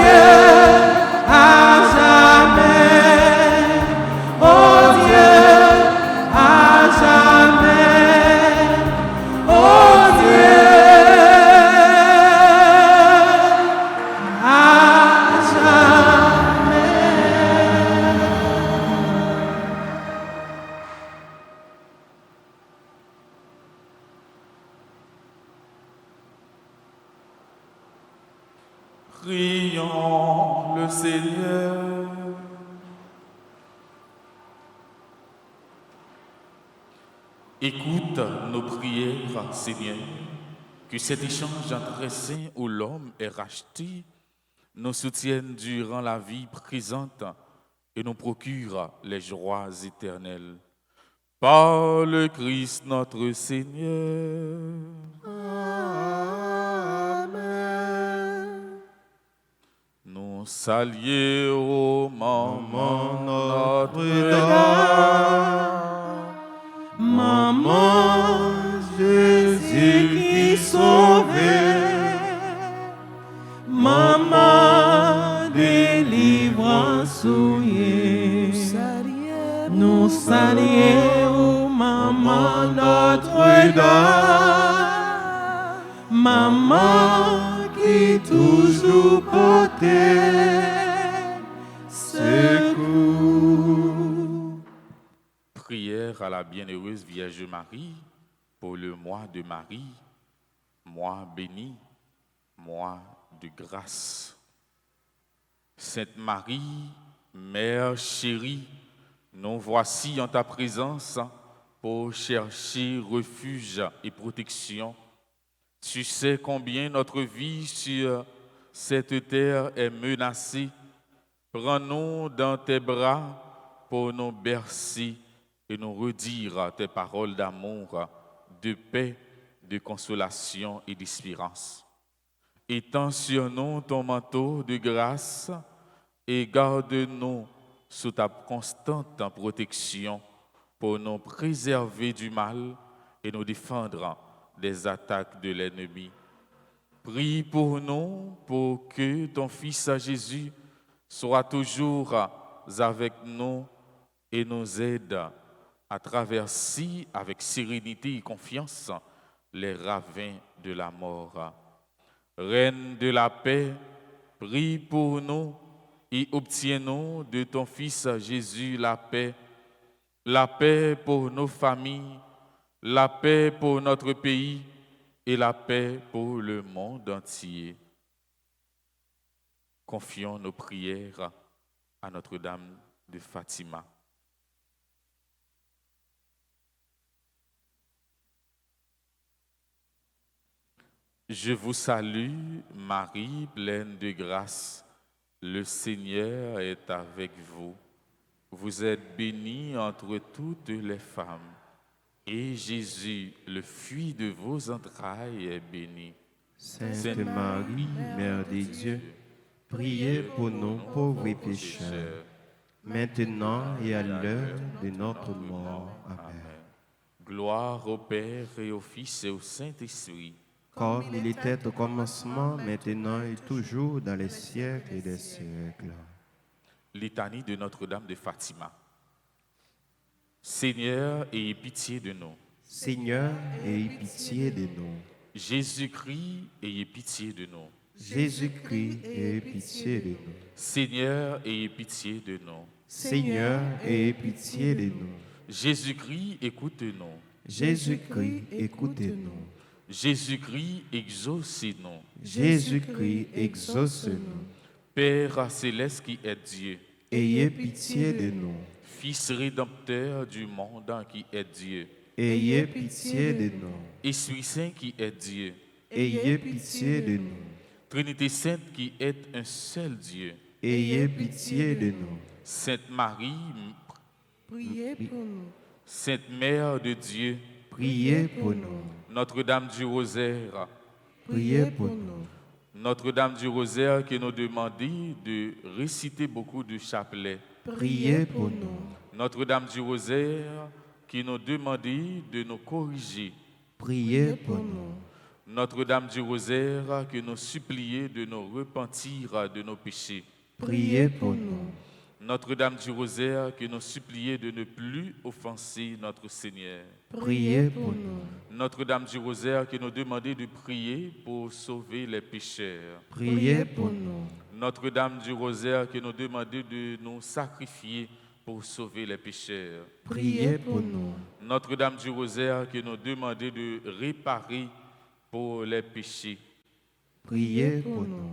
Prions le Seigneur. Écoute nos prières, Seigneur, que cet échange entre saints où l'homme est racheté nous soutienne durant la vie présente et nous procure les joies éternelles. Par le Christ notre Seigneur. Amen. Nous saluons, maman Notre-Dame, Maman Jésus qui sauvait, Maman délivrance souillée, nous saluons, Maman Notre-Dame, Maman qui toujours portait secours. Prière à la bienheureuse Vierge Marie pour le mois de Marie, mois béni, mois de grâce. Sainte Marie, Mère chérie, nous voici en ta présence pour chercher refuge et protection. Tu sais combien notre vie sur cette terre est menacée. Prends-nous dans tes bras pour nous bercer et nous redire tes paroles d'amour, de paix, de consolation et d'espérance. Étends sur nous ton manteau de grâce et garde-nous sous ta constante protection pour nous préserver du mal et nous défendre des attaques de l'ennemi. Prie pour nous pour que ton Fils Jésus soit toujours avec nous et nous aide à traverser avec sérénité et confiance les ravins de la mort. Reine de la paix, prie pour nous et obtiens-nous de ton Fils Jésus la paix pour nos familles, la paix pour notre pays et la paix pour le monde entier. Confions nos prières à Notre-Dame de Fatima. Je vous salue, Marie, pleine de grâce. Le Seigneur est avec vous. Vous êtes bénie entre toutes les femmes. Et Jésus, le fruit de vos entrailles, est béni. Sainte Marie, Mère de Dieu, priez pour nous pauvres pécheurs, maintenant et à l'heure de notre mort. Amen. Gloire au Père et au Fils et au Saint-Esprit. Comme il était au commencement, maintenant et toujours, dans les siècles des siècles. Litanie de Notre-Dame de Fatima. Seigneur, ayez pitié de nous. Seigneur, ayez pitié de nous. Jésus-Christ, ayez pitié de nous. Jésus-Christ, ayez pitié de nous. Seigneur, ayez pitié de nous. Seigneur, ayez pitié de nous. Jésus-Christ, écoute-nous. Jésus-Christ, écoutez-nous. Jésus-Christ, exaucez-nous. Jésus-Christ, exauce-nous. Père céleste qui est Dieu, Ayez pitié de nous. Fils rédempteur du monde qui est Dieu, Ayez pitié de nous. Esprit Saint qui est Dieu, Ayez pitié de nous. Trinité Sainte qui est un seul Dieu, Ayez pitié de nous. Sainte Marie, Priez pour nous. Sainte Mère de Dieu, Priez pour nous. Notre-Dame du Rosaire, Priez pour nous. Notre-Dame du Rosaire qui nous demandait de réciter beaucoup de chapelets. Priez pour nous. Notre-Dame du Rosaire qui nous demandait de nous corriger. Priez pour nous. Notre-Dame du Rosaire qui nous suppliait de nous repentir de nos péchés. Priez pour nous. Notre-Dame du Rosaire qui nous suppliait de ne plus offenser notre Seigneur. Priez pour nous. Notre-Dame du Rosaire qui nous demandait de prier pour sauver les pécheurs. Priez pour nous. Notre-Dame du Rosaire qui nous demandait de nous sacrifier pour sauver les pécheurs. Priez pour nous. Notre-Dame du Rosaire qui nous demandait de réparer pour les péchés. Priez pour nous.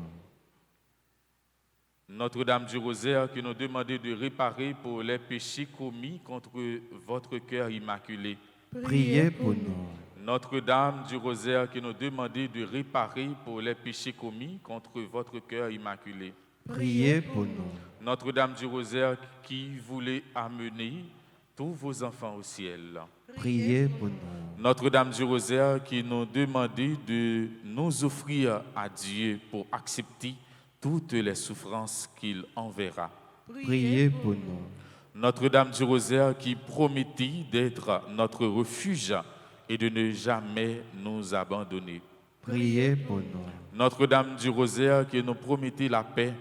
Notre-Dame du Rosaire qui nous demandait de réparer pour les péchés commis contre votre cœur immaculé. Priez pour nous. Notre-Dame du Rosaire qui nous demandait de réparer pour les péchés commis contre votre cœur immaculé. Priez pour nous. Notre-Dame du Rosaire qui voulait amener tous vos enfants au ciel. Priez pour nous. Notre-Dame du Rosaire qui nous demandait de nous offrir à Dieu pour accepter toutes les souffrances qu'il enverra. Priez pour nous. Notre-Dame du Rosaire qui promettait d'être notre refuge et de ne jamais nous abandonner. Priez pour nous. Notre-Dame du Rosaire qui nous promettait la paix.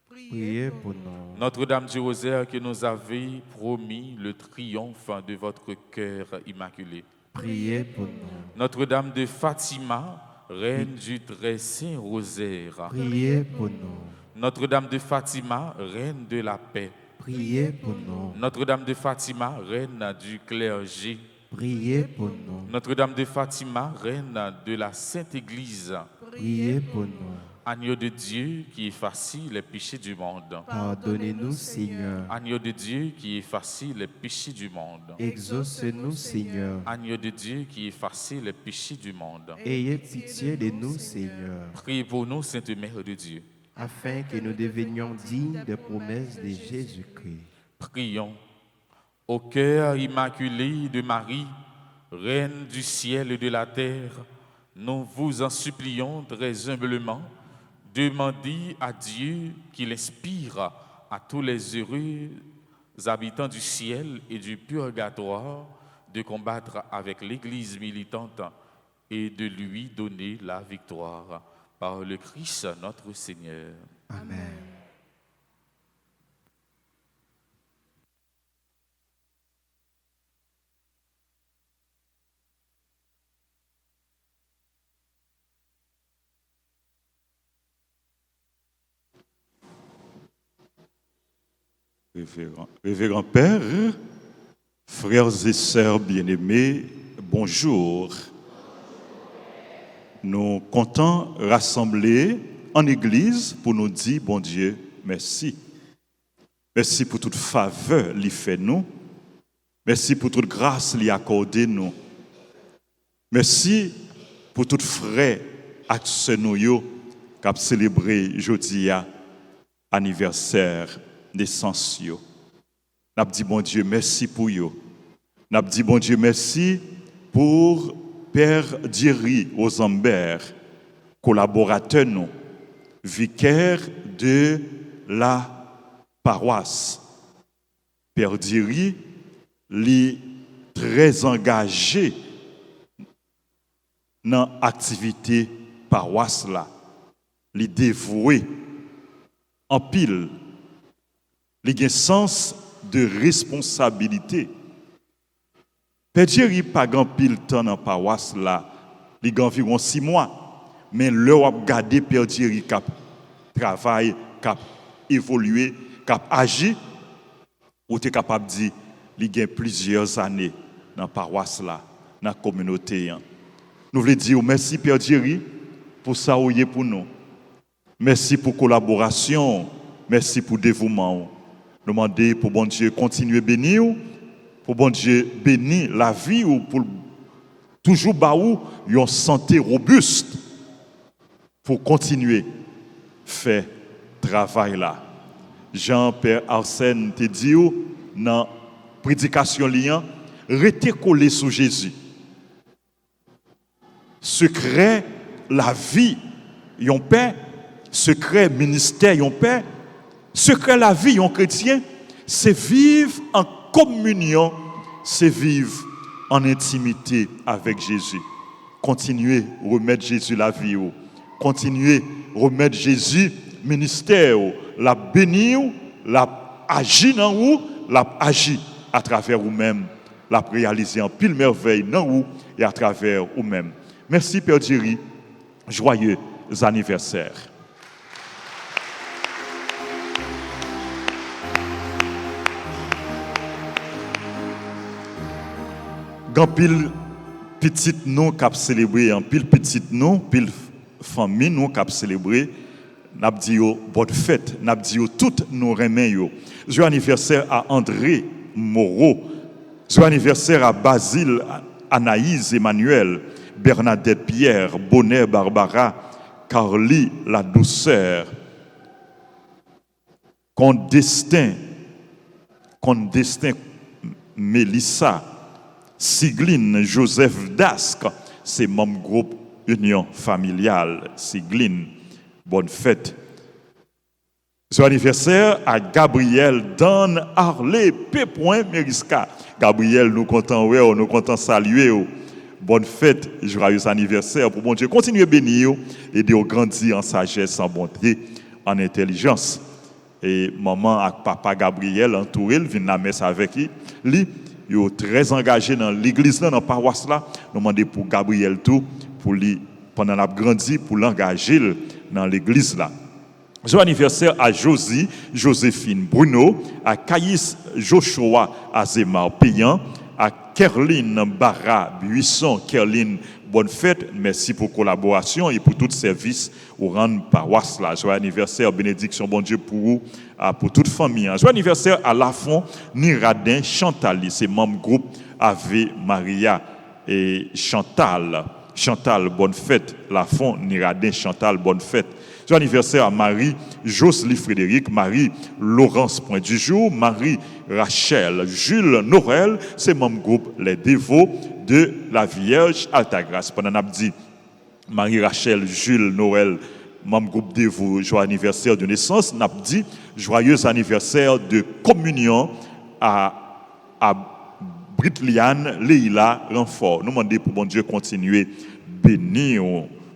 Priez pour nous. Notre-Dame du Rosaire qui nous avait promis le triomphe de votre cœur immaculé. Priez pour nous. Notre-Dame de Fatima, Reine du très saint rosaire. Priez pour nous. Notre-Dame de Fatima, Reine de la paix. Priez pour nous. Notre-Dame de Fatima, Reine du clergé. Priez pour nous. Notre-Dame de Fatima, Reine de la Sainte Église. Priez pour nous. Agneau de Dieu qui efface les péchés du monde. Pardonnez-nous, Seigneur. Agneau de Dieu qui efface les péchés du monde. Exauce-nous, Seigneur. Agneau de Dieu qui efface les péchés du monde. Ayez pitié de nous, Seigneur, Priez pour nous, Sainte Mère de Dieu. afin que nous devenions dignes des promesses de Jésus-Christ. Prions. Au cœur immaculé de Marie, Reine du ciel et de la terre, nous vous en supplions très humblement, demandez à Dieu qu'il inspire à tous les heureux habitants du ciel et du purgatoire de combattre avec l'Église militante et de lui donner la victoire. Par le Christ notre Seigneur. Amen. Révérend Père, frères et sœurs bien-aimés, bonjour. Nous comptons rassembler en Église pour nous dire, bon Dieu, merci. Merci pour toute faveur qu'il fait nous. Merci pour toute grâce qu'il accorde nous. Merci pour toute frais action nous qui a célébré jeudi anniversaire naissance yo. N'a dit bon Dieu merci pour yo. N'a dit bon Dieu merci pour Père Diri Ozambert, collaborateur nous, vicaire de la paroisse. Père Diri est très engagé dans l'activité paroisse là. Il est dévoué en pile. Il a un sens de responsabilité. Père Diri n'a pas grand pile temps dans la paroisse là. Il a environ 6 mois. Mais là, on a regardé Père Diri qui travaille, qui évolue, qui agit. Ou tu es capable de dire qu'il y a plusieurs années dans la paroisse là, dans la communauté. Nous voulons dire merci Père Diri pour ça où il est pour nous. Merci pour la collaboration. Merci pour le dévouement. Nous demandons pour bon Dieu continuer à bénir, pour bon Dieu bénir la vie ou pour toujours baou une santé robuste pour continuer à faire travail là. Jean-Père Arsène te dit dans la prédication liant, restez collé sur Jésus. Secret la vie, yon père, secret ministère, yon père, secret la vie, yon chrétien, c'est vivre en communion, c'est vivre en intimité avec Jésus. Continuez à remettre Jésus la vie. Continuez à remettre Jésus ministère. La bénir, la agir dans vous, la agir à travers vous-même, la réaliser en pile merveille dans vous et à travers vous-même. Merci Père Diri. Joyeux anniversaire. Grand pile petite nous cap célébrer en pile petite nous pile famille nous cap célébrer n'a dit bonne fête, n'a dit toutes nos remèdes. Joyeux anniversaire à André Moreau. Joyeux anniversaire à Basile, Anaïs Emmanuel, Bernadette Pierre, Bonnet Barbara, Carly La Douceur, Condestin Mélissa, Sigline Joseph Dasque, c'est mon groupe Union Familiale, Sigline, bonne fête. Joyeux anniversaire à Gabriel Dan Harley P. Meriska. Gabriel, nous comptons nous comptons saluer. Bonne fête, joyeux anniversaire pour bon Dieu. Continuez à bénir et de grandir en sagesse, en bonté, en intelligence. Et maman et papa Gabriel entouré, ils viennent à la messe avec lui. Ils sont très engagés dans l'église, dans la paroisse là. Nous demandons pour Gabriel tout, pour lui, pendant la grandi, pour l'engager dans l'église là. Joyeux anniversaire à Josie, Joséphine Bruno, à Caïs Joshua Azemar Payan, à Kerline Barra Buisson. Kerline, bonne fête, merci pour la collaboration et pour tout service au rang paroisse là. Joyeux anniversaire, bénédiction, bon Dieu pour vous, pour toute famille. Joyeux anniversaire à Lafont, Niradin, Chantal, c'est membre groupe Ave Maria et Chantal. Chantal, bonne fête. Lafont, Niradin, Chantal, bonne fête. Joyeux anniversaire à Marie Jocelyne Frédéric, Marie Laurence Point du Jour, Marie Rachel Jules Norel, c'est mon groupe Les Dévots de la Vierge Altagrace. Pendant qu'on dit Marie Rachel Jules Norel, mon groupe Dévots, joyeux anniversaire de naissance, n'a dit joyeux anniversaire de communion à Britliane Leila Renfort. Nous demandons pour bon Dieu continuer bénir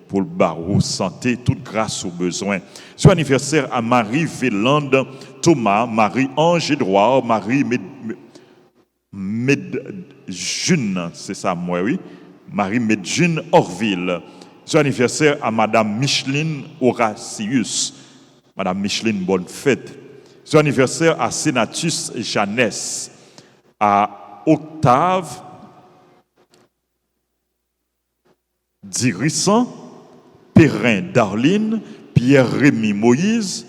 pour le barreau, santé, toute grâce aux besoins. Joyeux anniversaire à Marie Vélande Thomas, Marie-Ange Edouard, Marie Medjune, c'est ça moi, oui. Marie Medjune Orville. Joyeux anniversaire à Madame Micheline Horatius. Madame Micheline, bonne fête. Joyeux anniversaire à Sénatus Jeannès, à Octave Dirissan, Perrin Darline, Pierre-Rémy Moïse,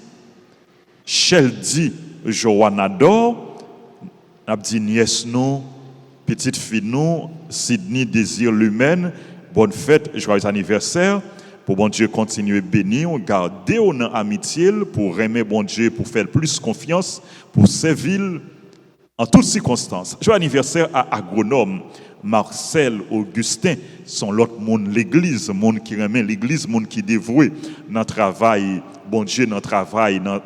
Sheldy Johanna Dor, Abdi nièce nous, petite fille nous, Sydney Désir Lumen, bonne fête, joyeux anniversaire. Pour bon Dieu continuer bénir, garder en amitié, pour aimer bon Dieu, pour faire plus confiance, pour servir en toutes circonstances. Joyeux anniversaire à agronome Marcel Augustin, sont l'autre monde l'église, monde qui remet l'église, monde qui dévoué dans le travail, bon Dieu dans le travail, dans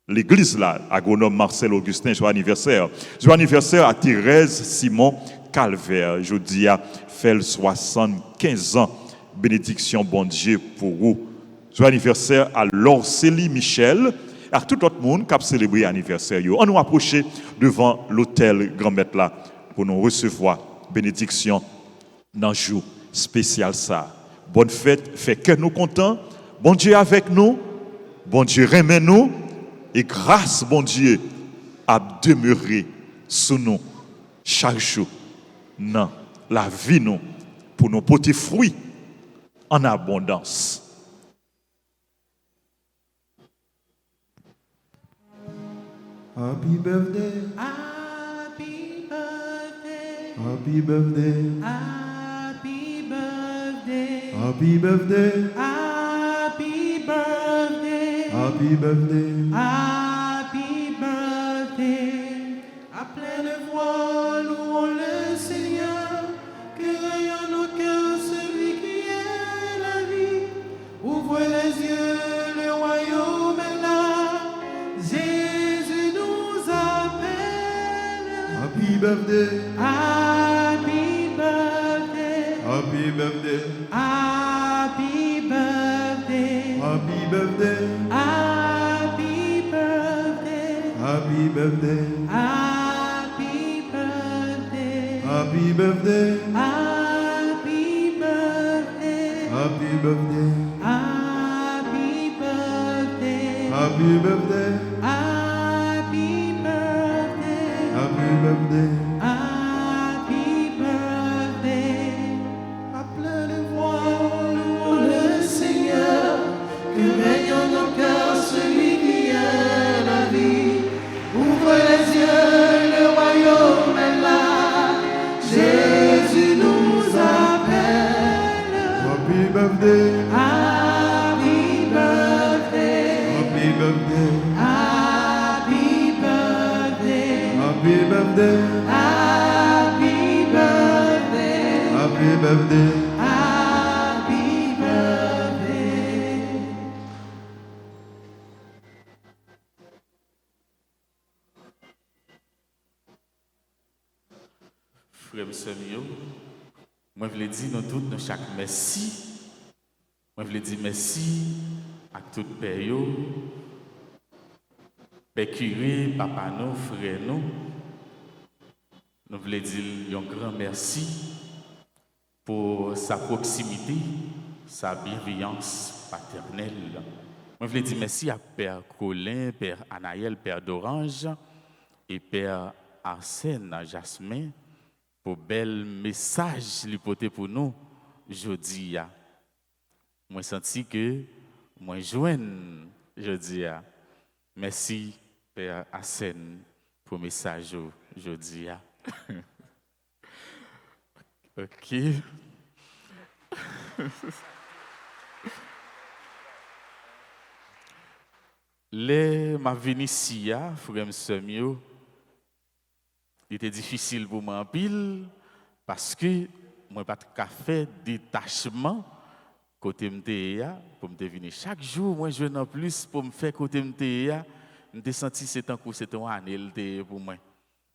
l'église là, agronome Marcel Augustin, joyeux anniversaire. Joyeux anniversaire à Thérèse Simon Calvaire, je dis à fait 75 ans, bénédiction bon Dieu pour vous. Joyeux anniversaire à Lorcélie Michel, à tout l'autre monde qui a célébré l'anniversaire. On nous approche devant l'hôtel Grand-Maître là pour nous recevoir bénédiction dans le jour spécial ça. Bonne fête, fait que nous contents. Bon Dieu avec nous, bon Dieu remet nous et grâce bon Dieu a demeuré sous nous chaque jour dans la vie nous pour nous porter fruits en abondance. Happy birthday. Happy birthday. Happy birthday. Happy birthday. Happy birthday. Happy birthday. Happy birthday. Happy birthday. À pleine voix, louons le Seigneur, que rayonne nos cœurs celui qui est la vie. Ouvre les yeux, le royaume est là. Jésus nous appelle. Happy birthday. Happy birthday. Happy birthday. Happy birthday. Happy birthday. Happy birthday. Happy birthday. Happy birthday. Happy birthday. Happy birthday. Happy birthday. Happy birthday. Happy birthday. Happy birthday. Happy birthday. Happy birthday. À pleine voix, louons le Seigneur, que règne en nos Happy birthday. Happy birthday. Happy birthday. Happy birthday. Happy birthday. Frère Samuel, moi je voulais dire nous tous, nous chaque merci. Moi je voulais dire merci à tout père yo, père curé, papa nous, frère nous. Nous voulons dire un grand merci pour sa proximité, sa bienveillance paternelle. Moi je voulais dire merci à père Colin, père Anaël, père d'Orange et père Arsène, Jasmin, pour bel message lui porter pour nous aujourd'hui. Moi senti que moi joine aujourd'hui. Merci père Arsène pour message aujourd'hui. OK. Les ma venu ici, frère Samuel, il était difficile pour moi en pile parce que moi pas fait détachement côté m'téya pour me venir chaque jour moi je en plus pour me faire côté m'téya me senti c'est un coup c'est un année pour moi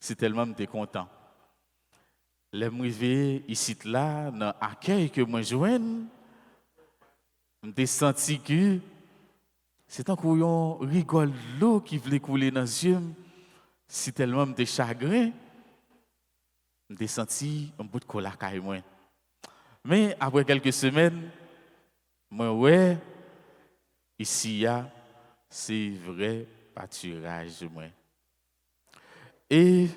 c'est tellement me content les m'rivé ici là dans accueil que moi joine me senti que c'est un couillon rigolo qui voulait couler dans les yeux. C'est tellement de chagrin. J'ai senti un bout de colère à moi. Mais après quelques semaines, moi, ouais, ici, c'est vrai pâturage. Moi. Et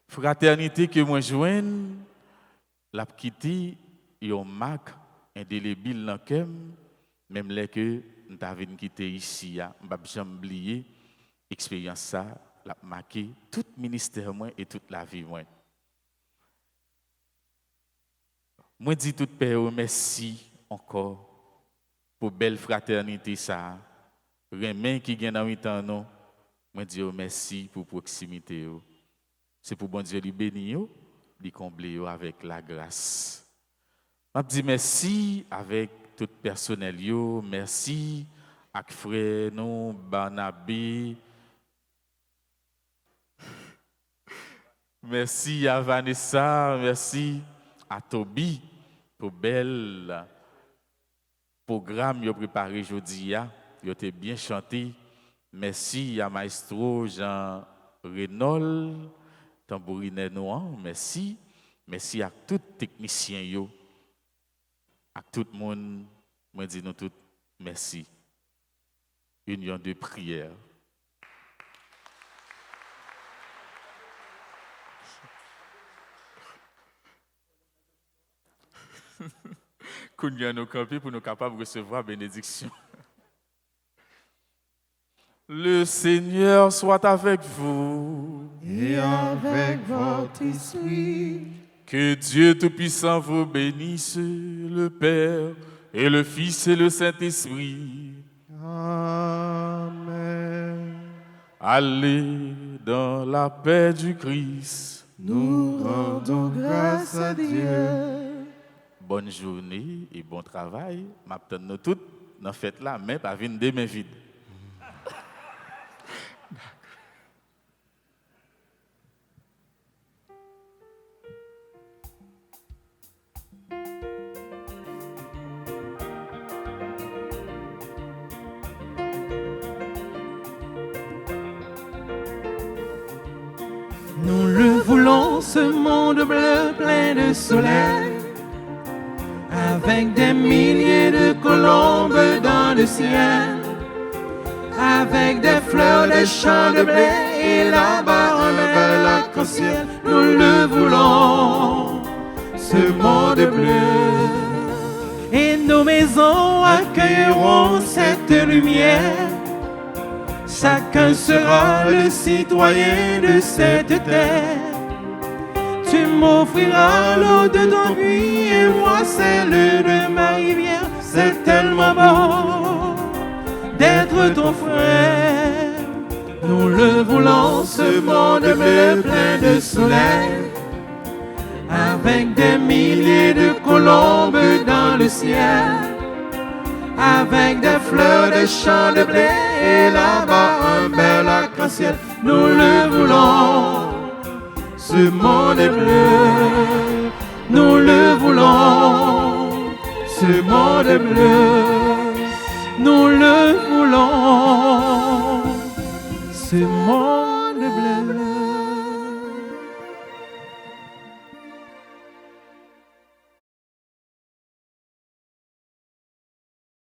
fraternité que moi joigne, la quitté, yon marque indélébile dans le cœur, même les que nous avons quitté ici, je ne vais jamais oublier l'expérience ça, l'a marqué tout le ministère moi et toute la vie moi. Moi dis tout père merci encore pour belle fraternité ça. Remen qui gagne dans 8 ans non. Moi dis merci pour proximité yo. C'est pour bon Dieu lui bénir yo, lui combler yo avec la grâce. Je dis merci avec tout personnel yo, merci à frère nous Barnabé. Merci à Vanessa, merci à Toby pour bel programme yo préparé aujourd'hui a, yo été bien chanté. Merci à maestro Jean Renold, tambourine noir, merci. Merci à tout technicien yo. À tout le monde, moi dis nous tous merci. Union de prière. Qu'on y a nos campés pour nous capables de recevoir bénédiction. Le Seigneur soit avec vous. Et avec votre esprit. Que Dieu Tout-Puissant vous bénisse, le Père et le Fils et le Saint-Esprit. Amen. Allez dans la paix du Christ. Nous rendons grâce à Dieu. Bonne journée et bon travail. M'attend nous toutes dans fête là, mais pas venir des mains vides. Nous le voulons, ce monde bleu plein de soleil, avec des milliers de colombes dans le ciel, avec des fleurs, des champs de blé et là-bas un bel arc-en-ciel. Nous le voulons, ce monde bleu. Et nos maisons accueilleront cette lumière. Chacun sera le citoyen de cette terre. Tu m'offriras l'eau de ton puits et moi celle de ma rivière. C'est tellement bon d'être ton frère. Nous le voulons, ce monde bleu plein de soleil, avec des milliers de colombes dans le ciel, avec des fleurs de champs de blé et là-bas un bel arc-en-ciel. Nous le voulons, ce monde bleu, nous le voulons, ce monde bleu, nous le voulons, ce monde bleu.